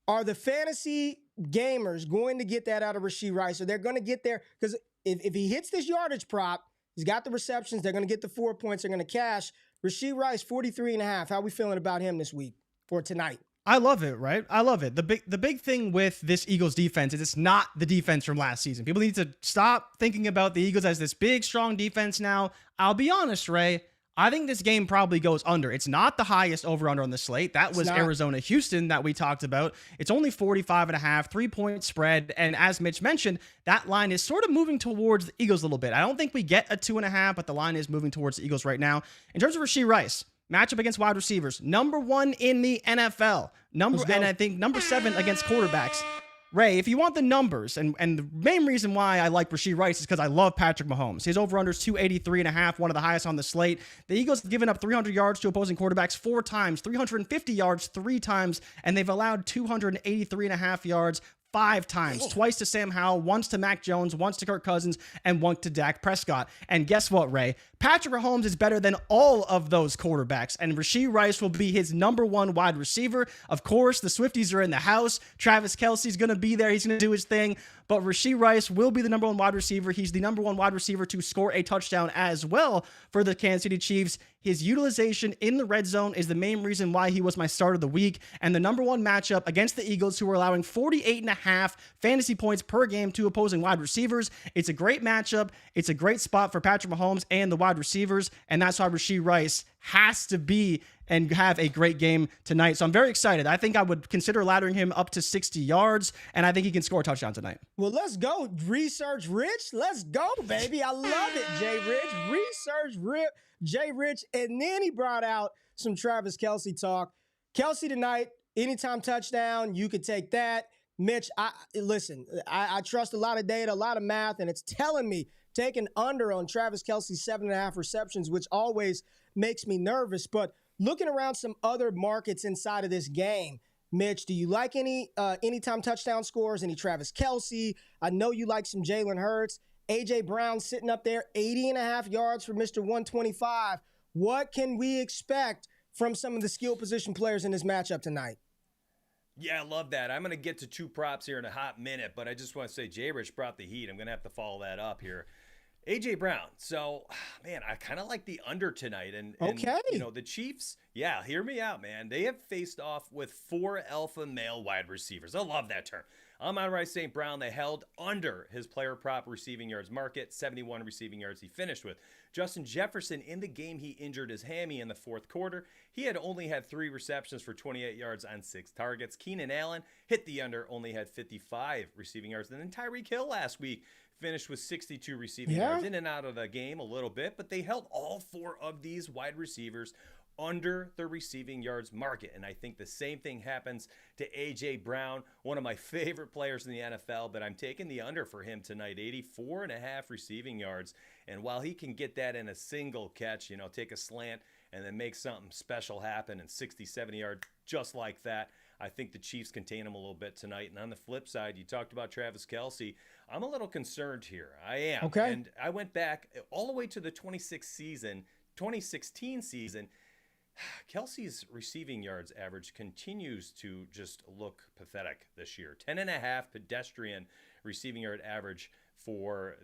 Are the fantasy gamers going to get that out of Rashee Rice? Or they're going to get there? Because if he hits this yardage prop, he's got the receptions, they're going to get the 4 points, they're going to cash. Rashee Rice, 43.5. How are we feeling about him this week or tonight? I love it, right? I love it. The big thing with this Eagles defense is it's not the defense from last season. People need to stop thinking about the Eagles as this big, strong defense now. I'll be honest, Ray. I think this game probably goes under. It's not the highest over-under on the slate. That was Arizona-Houston that we talked about. It's only 45.5, 3-point spread. And as Mitch mentioned, that line is sort of moving towards the Eagles a little bit. I don't think we get a 2.5, but the line is moving towards the Eagles right now. In terms of Rashee Rice, matchup against wide receivers, number 1 in the NFL. And I think number 7 against quarterbacks. Ray, if you want the numbers, and the main reason why I like Rashee Rice is because I love Patrick Mahomes. His over-under is 283.5, one of the highest on the slate. The Eagles have given up 300 yards to opposing quarterbacks 4 times, 350 yards 3 times, and they've allowed 283.5 yards 5 times, twice to Sam Howell, once to Mac Jones, once to Kirk Cousins, and once to Dak Prescott. And guess what, Ray? Patrick Mahomes is better than all of those quarterbacks, and Rashee Rice will be his number 1 wide receiver. Of course, the Swifties are in the house. Travis Kelce's going to be there. He's going to do his thing. But Rashee Rice will be the number 1 wide receiver. He's the number 1 wide receiver to score a touchdown as well for the Kansas City Chiefs. His utilization in the red zone is the main reason why he was my start of the week. And the number 1 matchup against the Eagles, who are allowing 48.5 fantasy points per game to opposing wide receivers. It's a great matchup. It's a great spot for Patrick Mahomes and the wide receivers. And that's why Rashee Rice has to be and have a great game tonight. So I'm very excited. I think I would consider laddering him up to 60 yards, and I think he can score a touchdown tonight. Well, let's go. Research Rich. Let's go, baby. I love it, JRich. Research JRich. And then he brought out some Travis Kelce talk. Kelce tonight, anytime touchdown, you could take that. Mitch, I trust a lot of data, a lot of math, and it's telling me taking under on Travis Kelce's 7.5 receptions, which always makes me nervous. But looking around some other markets inside of this game, Mitch, do you like any anytime touchdown scores, any Travis Kelce? I know you like some Jalen Hurts. A.J. Brown sitting up there, 80.5 yards for Mr. 125. What can we expect from some of the skill position players in this matchup tonight? Yeah, I love that. I'm going to get to 2 props here in a hot minute, but I just want to say JRich brought the heat. I'm going to have to follow that up here. A.J. Brown. So, man, I kind of like the under tonight. And you know, the Chiefs, hear me out, man. They have faced off with 4 alpha male wide receivers. I love that term. Amon-Ra St. Brown, they held under his player prop receiving yards market, 71 receiving yards he finished with. Justin Jefferson, in the game he injured his hammy in the 4th quarter, he had only had 3 receptions for 28 yards on 6 targets. Keenan Allen hit the under, only had 55 receiving yards. And then Tyreek Hill last week finished with 62 receiving yards, in and out of the game a little bit, but they held all 4 of these wide receivers under the receiving yards market. And I think the same thing happens to A.J. Brown, one of my favorite players in the NFL, but I'm taking the under for him tonight, 84.5 receiving yards. And while he can get that in a single catch, take a slant and then make something special happen and 60, 70 yards just like that, I think the Chiefs contain him a little bit tonight. And on the flip side, you talked about Travis Kelce. I'm a little concerned here. I am. Okay. And I went back all the way to the 2016 season. Kelce's receiving yards average continues to just look pathetic this year. 10.5 pedestrian receiving yard average for,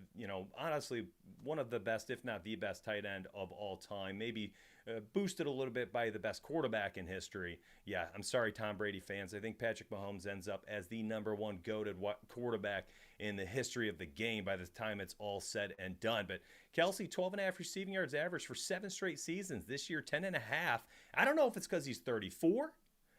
honestly, one of the best, if not the best tight end of all time. Maybe boosted a little bit by the best quarterback in history. Yeah, I'm sorry, Tom Brady fans. I think Patrick Mahomes ends up as the number one goated quarterback in the history of the game by the time it's all said and done. But Kelce, 12.5 receiving yards average for 7 straight seasons. This year, 10.5. I don't know if it's because he's 34.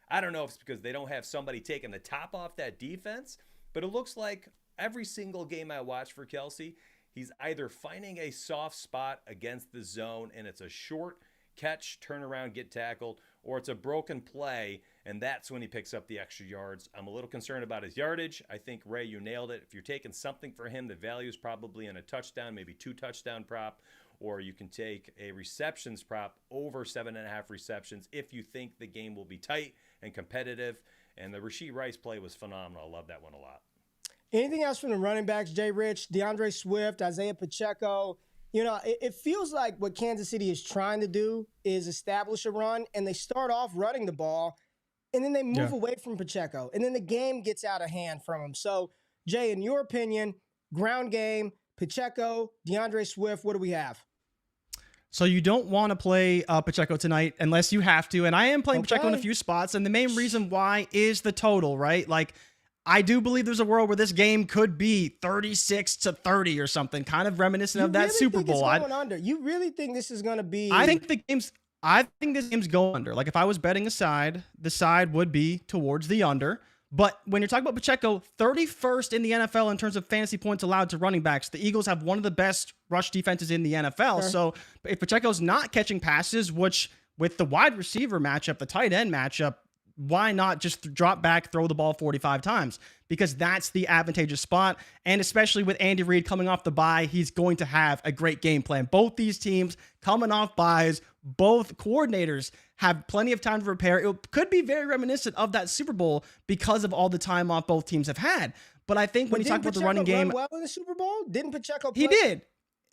I don't know if it's because they don't have somebody taking the top off that defense. But it looks like every single game I watch for Kelce, he's either finding a soft spot against the zone, and it's a short catch, turn around, get tackled, or it's a broken play, and that's when he picks up the extra yards. I'm a little concerned about his yardage. I think, Ray, you nailed it. If you're taking something for him, the value is probably in a touchdown, maybe 2 touchdown prop, or you can take a receptions prop over 7.5 receptions if you think the game will be tight and competitive. And the Rashee Rice play was phenomenal. I love that one a lot. Anything else from the running backs, JRich, DeAndre Swift, Isaiah Pacheco? It feels like what Kansas City is trying to do is establish a run, and they start off running the ball, and then they move away from Pacheco, and then the game gets out of hand from him. So, Jay, in your opinion, ground game, Pacheco, DeAndre Swift, what do we have? So you don't want to play Pacheco tonight unless you have to, and I am playing Pacheco in a few spots, and the main reason why is the total, right? Like, I do believe there's a world where this game could be 36-30 or something, kind of reminiscent of that Super Bowl. Going under. You really think this is going to be? I think this game's going under. Like, if I was betting a side, the side would be towards the under. But when you're talking about Pacheco, 31st in the NFL in terms of fantasy points allowed to running backs. The Eagles have one of the best rush defenses in the NFL. Sure. So if Pacheco's not catching passes, which with the wide receiver matchup, the tight end matchup, why not just drop back, throw the ball 45 times? Because that's the advantageous spot. And especially with Andy Reid coming off the bye, he's going to have a great game plan. Both these teams coming off byes, both coordinators have plenty of time to prepare. It could be very reminiscent of that Super Bowl because of all the time off both teams have had. But I think when you talk about the running game, well in the Super Bowl, didn't Pacheco play?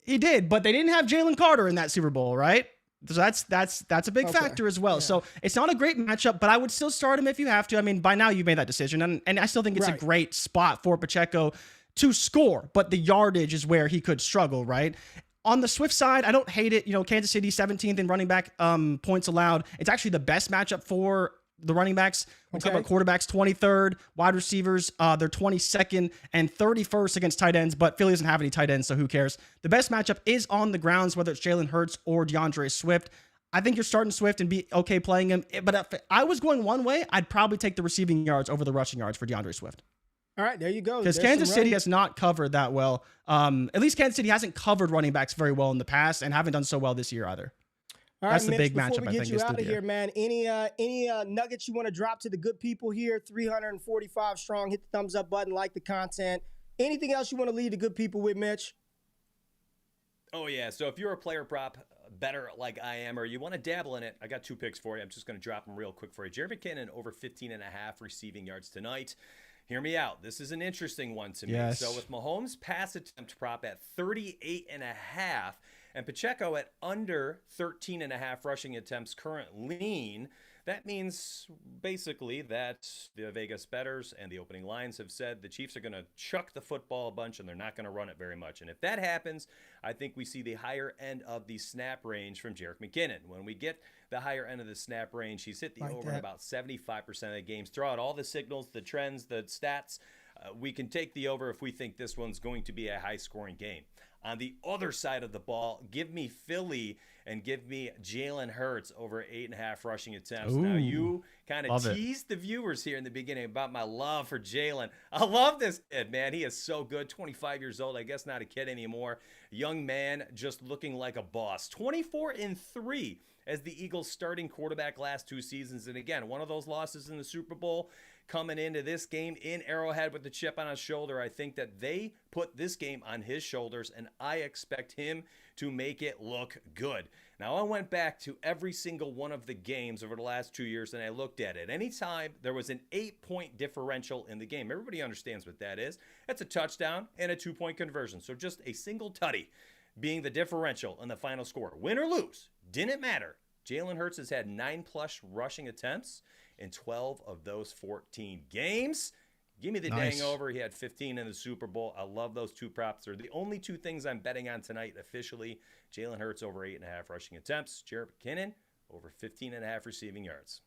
He did, but they didn't have Jalen Carter in that Super Bowl, right? So that's a big factor as well. Yeah. So it's not a great matchup, but I would still start him if you have to. I mean, by now you've made that decision, and I still think it's a great spot for Pacheco to score, but the yardage is where he could struggle, right? On the Swift side, I don't hate it. Kansas City 17th in running back points allowed. It's actually the best matchup for the running backs. We talk about quarterbacks, 23rd, wide receivers, they're 22nd and 31st against tight ends, but Philly doesn't have any tight ends, so who cares? The best matchup is on the grounds, whether it's Jalen Hurts or DeAndre Swift. I think you're starting Swift and be okay playing him, but if I was going one way, I'd probably take the receiving yards over the rushing yards for DeAndre Swift. All right, there you go. Because Kansas City has not covered that well. At least Kansas City hasn't covered running backs very well in the past and haven't done so well this year either. All right, that's the Mitch, big matchup, I think. Before we get you out of here, man, any nuggets you want to drop to the good people here? 345 strong. Hit the thumbs up button, like the content. Anything else you want to leave the good people with, Mitch? Oh, yeah. So if you're a player prop better like I am, or you want to dabble in it, I got 2 picks for you. I'm just going to drop them real quick for you. JRich McKinnon over 15.5 receiving yards tonight. Hear me out. This is an interesting one to me. Yes. So with Mahomes' pass attempt prop at 38.5 and Pacheco at under 13.5 rushing attempts current lean, that means basically that the Vegas bettors and the opening lines have said the Chiefs are going to chuck the football a bunch and they're not going to run it very much. And if that happens, I think we see the higher end of the snap range from JRich McKinnon. When we get the higher end of the snap range, he's hit the over in about 75% of the games. Throw out all the signals, the trends, the stats. We can take the over if we think this one's going to be a high-scoring game. On the other side of the ball, give me Philly and give me Jalen Hurts over 8.5 rushing attempts. Now, you kind of teased the viewers here in the beginning about my love for Jalen. I love this kid, man. He is so good. 25 years old. I guess not a kid anymore. Young man just looking like a boss. 24-3 as the Eagles starting quarterback last 2 seasons. And again, one of those losses in the Super Bowl. Coming into this game in Arrowhead with the chip on his shoulder, I think that they put this game on his shoulders, and I expect him to make it look good. Now, I went back to every single one of the games over the last 2 years, and I looked at it. Anytime there was an 8-point differential in the game, everybody understands what that is. That's a touchdown and a 2-point conversion. So just a single tutty being the differential in the final score. Win or lose, didn't matter. Jalen Hurts has had 9+ rushing attempts in 12 of those 14 games. Give me the dang over. He had 15 in the Super Bowl. I love those two props. They're the only two things I'm betting on tonight officially. Jalen Hurts over 8.5 rushing attempts. JRich McKinnon over 15.5 receiving yards.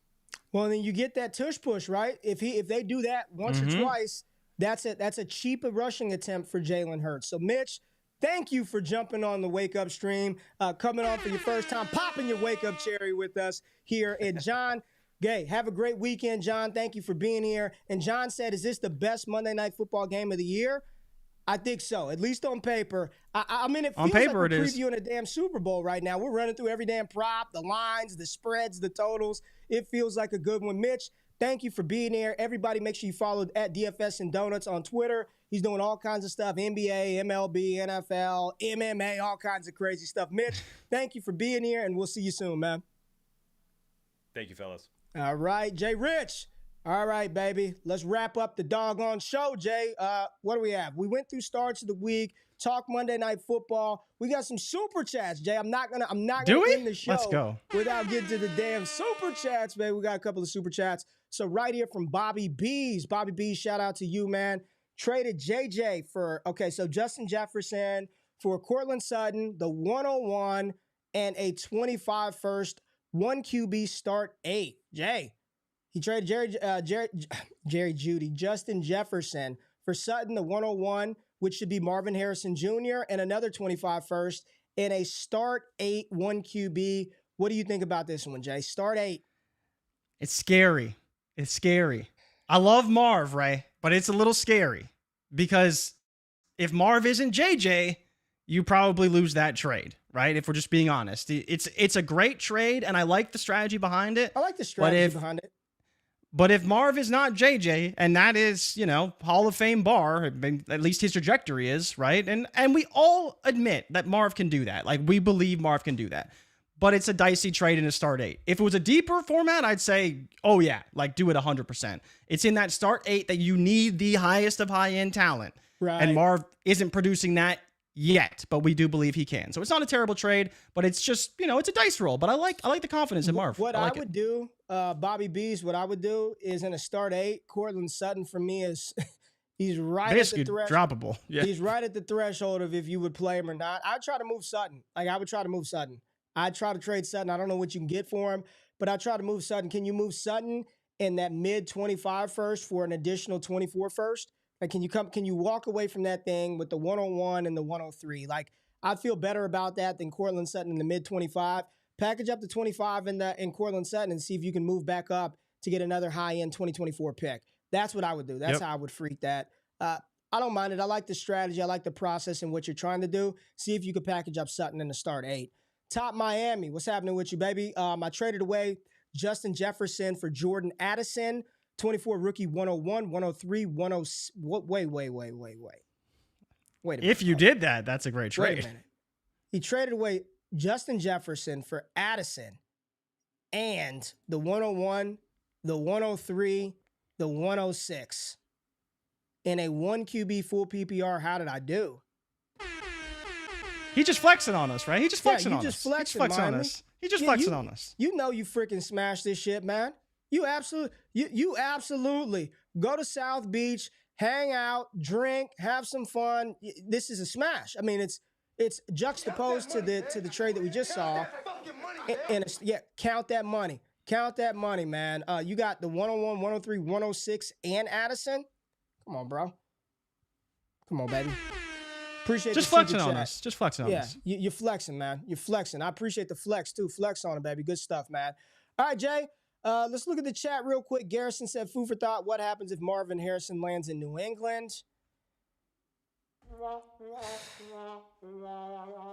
Well, then you get that tush push, right? If they do that once or twice, that's a cheaper rushing attempt for Jalen Hurts. So, Mitch, thank you for jumping on the Wake Up stream, coming on for your first time, popping your Wake Up cherry with us here. And John, Gay, have a great weekend, John. Thank you for being here. And John said, is this the best Monday Night Football game of the year? I think so, at least on paper. I mean, it feels like we're previewing a damn Super Bowl right now. We're running through every damn prop, the lines, the spreads, the totals. It feels like a good one. Mitch, thank you for being here. Everybody, make sure you follow at DFS and Donuts on Twitter. He's doing all kinds of stuff, NBA, MLB, NFL, MMA, all kinds of crazy stuff. Mitch, thank you for being here, and we'll see you soon, man. Thank you, fellas. All right, JRich. All right, baby. Let's wrap up the doggone show, Jay. What do we have? We went through starts of the week, talk Monday Night Football. We got some super chats, Jay. I'm not gonna end the show Let's go. without getting to the damn super chats, baby. We got a couple of super chats. So right here from Bobby B's. Bobby B's, shout out to you, man. Traded JJ so Justin Jefferson for Cortland Sutton, the 101, and a 25 first, 1 QB start 8. Jay, he traded Jerry Jeudy, Justin Jefferson for Sutton, the 101, which should be Marvin Harrison Jr., and another 25 first, and a start 8, 1 QB. What do you think about this one, Jay? Start 8. It's scary. It's scary. I love Marv, Ray, but it's a little scary because if Marv isn't JJ, you probably lose that trade, right? If we're just being honest. It's a great trade, and I like the strategy behind it. I like the strategy behind it. But if Marv is not JJ, and that is, Hall of Fame bar, at least his trajectory is, right? And we all admit that Marv can do that. Like, we believe Marv can do that. But it's a dicey trade in a start 8. If it was a deeper format, I'd say, oh yeah, like do it 100%. It's in that start 8 that you need the highest of high-end talent. Right. And Marv isn't producing that yet, but we do believe he can. So it's not a terrible trade, but it's just, it's a dice roll. But I like the confidence in Marv. What I would do, Bobby B's, what I would do is in a start 8, Cortland Sutton for me is he's right basically at the threshold. Droppable. Yeah. He's right at the threshold of if you would play him or not. I'd try to move Sutton. I would try to move Sutton. I'd try to trade Sutton. I don't know what you can get for him, but I'd try to move Sutton. Can you move Sutton in that mid 25 first for an additional 24 first? Like, can you walk away from that thing with the 101 and the 103? Like, I feel better about that than Cortland Sutton in the mid 25. Package up the 25 in Cortland Sutton and see if you can move back up to get another high-end 2024 pick. That's what I would do. That's how I would freak that. I don't mind it. I like the strategy. I like the process and what you're trying to do. See if you could package up Sutton in the start 8. Top Miami, what's happening with you, baby? I traded away Justin Jefferson for Jordan Addison, 24 rookie 101, 103, 106. Wait. Wait a minute. If you did that, that's a great trade. Wait a minute. He traded away Justin Jefferson for Addison and the 101, the 103, the 106 in a 1 QB full PPR. How did I do? He just flexing on us, right? He just flexing on us. He just flexing on us. You know you freaking smashed this shit, man. You absolutely go to South Beach, hang out, drink, have some fun. This is a smash. I mean, it's juxtaposed to the trade that we just saw. Count that money. Count that money, man. You got the 101, 103, 106, and Addison. Come on, bro. Come on, baby. Appreciate just flexing on us. Just flexing on us. Yeah, you're flexing, man. You're flexing. I appreciate the flex, too. Flex on it, baby. Good stuff, man. All right, Jay. Let's look at the chat real quick. Garrison said, food for thought, what happens if Marvin Harrison lands in New England?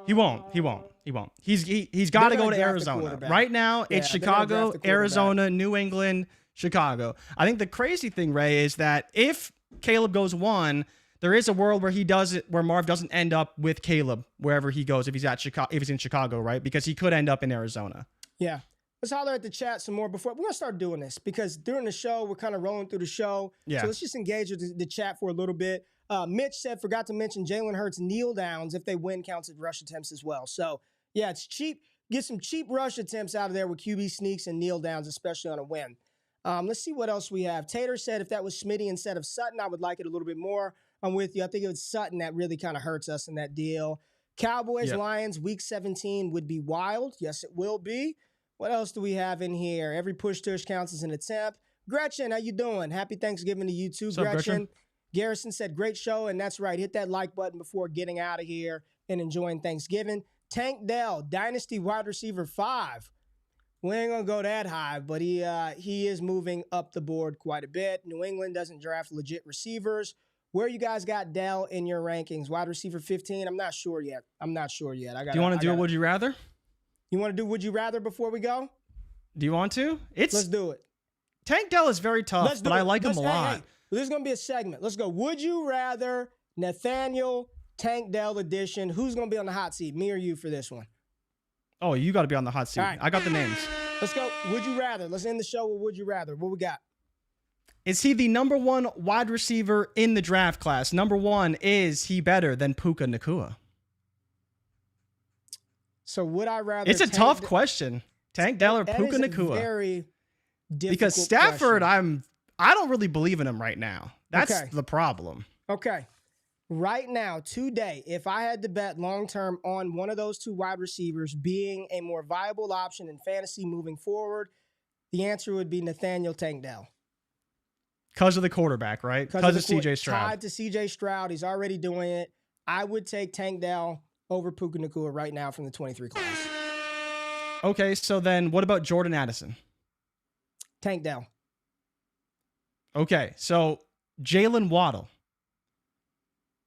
He won't. He's got to go to Arizona. Right now, it's Chicago, Arizona, New England, Chicago. I think the crazy thing, Ray, is that if Caleb goes 1, there is a world where he does it, where Marv doesn't end up with Caleb wherever he goes if he's at Chicago, if he's in Chicago, right? Because he could end up in Arizona. Yeah. Let's holler at the chat some more before we're gonna start doing this, because during the show we're kind of rolling through the show. Yeah. So let's just engage with the chat for a little bit. Mitch said, forgot to mention Jalen Hurts kneel downs if they win counts as rush attempts as well. So yeah, it's cheap. Get some cheap rush attempts out of there with QB sneaks and kneel downs, especially on a win. Let's see what else we have. Tater said, if that was Smitty instead of Sutton, I would like it a little bit more. I'm with you. I think it was Sutton that really kind of hurts us in that deal. Cowboys, Lions, week 17 would be wild. Yes, it will be. What else do we have in here? Every push tush counts as an attempt. Gretchen, how you doing? Happy Thanksgiving to you too, What's up, Gretchen. Garrison said, great show, and that's right. Hit that like button before getting out of here and enjoying Thanksgiving. Tank Dell, Dynasty wide receiver 5. We ain't going to go that high, but he is moving up the board quite a bit. New England doesn't draft legit receivers. Where you guys got Dell in your rankings? Wide receiver 15? I'm not sure yet. Do you want to do a Would You Rather? You want to do Would You Rather before we go? Do you want to? Let's do it. Tank Dell is very tough, but I like him a lot. Hey, this is going to be a segment. Let's go. Would you rather Nathaniel Tank Dell edition? Who's going to be on the hot seat, me or you, for this one? Oh, you got to be on the hot seat. Right. I got the names. Let's go. Would you rather? Let's end the show with Would You Rather. What we got? Is he the number one wide receiver in the draft class? Number one, is he better than Puka Nacua? So would I rather? It's a tough question. Tank Dell or Puka Nacua? Very difficult because Stafford, question. I don't really believe in him right now. That's the problem. Okay. Right now, today, if I had to bet long-term on one of those two wide receivers being a more viable option in fantasy moving forward, the answer would be Nathaniel Tank Dell. Because of the quarterback, right? Because of CJ Stroud. Tied to CJ Stroud. He's already doing it. I would take Tank Dell over Puka Nacua right now from the 23 class. Okay, so then what about Jordan Addison? Tank Dell. Okay, so Jalen Waddle.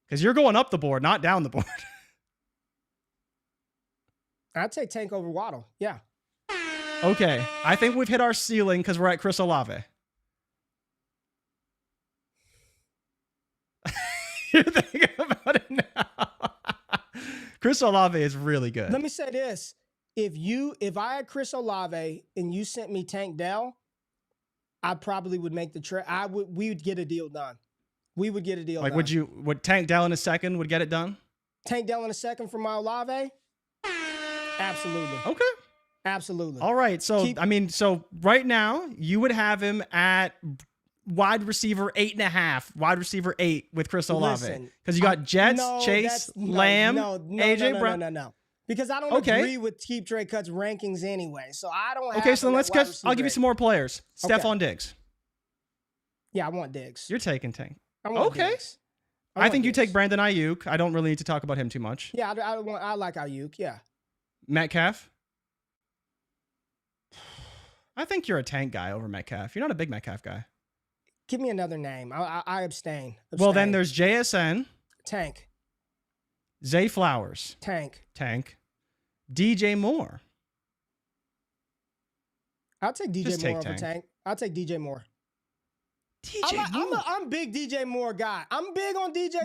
Because you're going up the board, not down the board. I'd take Tank over Waddle. Yeah. Okay, I think we've hit our ceiling because we're at Chris Olave. You're thinking about it now. Chris Olave is really good. Let me say this. If I had Chris Olave and you sent me Tank Dell, I probably would make the trade. We would get a deal done. We would get a deal done. Would Tank Dell in a second would get it done? Tank Dell in a second for my Olave? Absolutely. Okay. Absolutely. All right. So, so right now you would have him at wide receiver 8.5, wide receiver 8 with Chris Olave. Because you got Jets, Chase, Lamb, AJ Brown. No. Because I don't agree with Keep Trade Cut's rankings anyway. So I don't have Okay, so then I'll give you some more players. Okay. Stephon Diggs. Yeah, I want Diggs. You're taking Tank. Okay. Diggs. I think you take Brandon Ayuk. I don't really need to talk about him too much. Yeah, I like Ayuk, yeah. Metcalf. I think you're a Tank guy over Metcalf. You're not a big Metcalf guy. Give me another name. I abstain. Well, then there's JSN. Tank. Zay Flowers. Tank. DJ Moore. I'll take DJ Moore over Tank. I'll take DJ Moore. I'm big DJ Moore guy. I'm big on DJ Moore.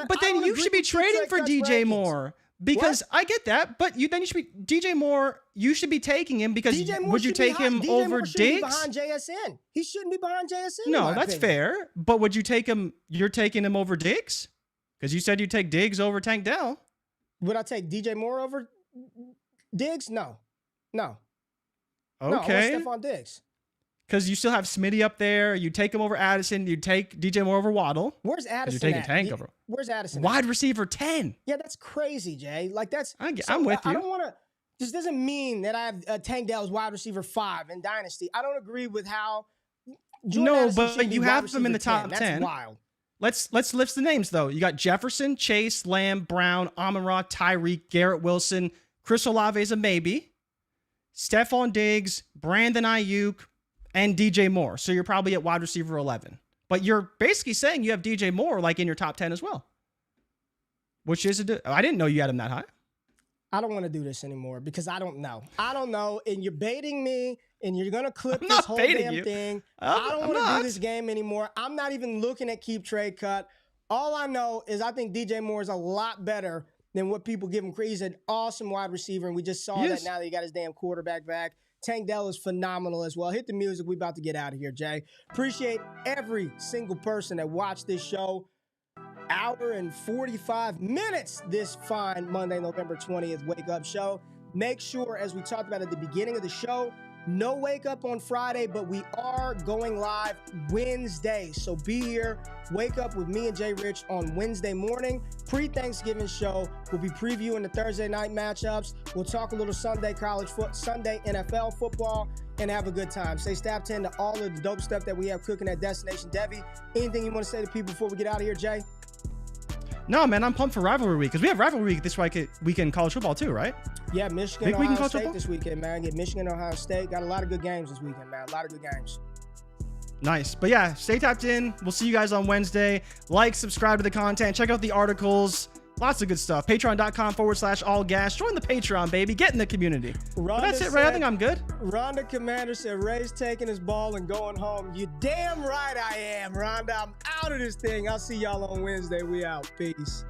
But then you should be trading for DJ Moore. Because I get that, but you should be DJ Moore. You should be taking him because would you take him over Diggs? Be behind JSN. He shouldn't be behind JSN. No, that's fair. But would you take him? You're taking him over Diggs because you said you take Diggs over Tank Dell. Would I take DJ Moore over Diggs? No. Okay. No, I want Stephon Diggs. Because you still have Smitty up there. You take him over Addison. You take DJ Moore over Waddle. Where's Addison? You're taking Tank over. Where's Addison? Wide receiver 10. Yeah, that's crazy, Jay. Like I'm with you. I don't want to. This doesn't mean that I have Tank Dell's wide receiver 5 in Dynasty. I don't agree with how. But you have them in the top 10. That's wild. Let's list the names though. You got Jefferson, Chase, Lamb, Brown, Amon-Ra, Tyreek, Garrett Wilson, Chris Olave is a maybe, Stephon Diggs, Brandon Ayuk, and DJ Moore. So you're probably at wide receiver 11. But you're basically saying you have DJ Moore like in your top 10 as well. Which is I didn't know you had him that high. I don't want to do this anymore because I don't know. And you're baiting me, and you're going to clip this whole damn thing. I don't want to do this game anymore. I'm not even looking at Keep Trade Cut. All I know is I think DJ Moore is a lot better than what people give him credit. He's an awesome wide receiver, and we just saw that now that he got his damn quarterback back. Tank Dell is phenomenal as well. Hit the music. We about to get out of here, Jay. Appreciate every single person that watched this show. Hour and 45 minutes this fine Monday, November 20th Wake Up Show. Make sure, as we talked about at the beginning of the show, no wake up on Friday, but we are going live Wednesday. So be here. Wake up with me and JRich on Wednesday morning. Pre-Thanksgiving show. We'll be previewing the Thursday night matchups. We'll talk a little Sunday Sunday NFL football, and have a good time. Stay tapped in to all of the dope stuff that we have cooking at Destination Devi. Anything you want to say to people before we get out of here, Jay? No, man, I'm pumped for rivalry week because we have rivalry week this weekend college football too, right? Yeah, Michigan, Ohio State this weekend, man. Get Michigan, Ohio State. Got a lot of good games this weekend, man. A lot of good games. Nice. But yeah, stay tapped in. We'll see you guys on Wednesday. Like, subscribe to the content. Check out the articles. Lots of good stuff. Patreon.com/allgas. Join the Patreon, baby. Get in the community. But that's it, Ray. I think I'm good. Rhonda Commander said Ray's taking his ball and going home. You damn right I am, Rhonda. I'm out of this thing. I'll see y'all on Wednesday. We out. Peace.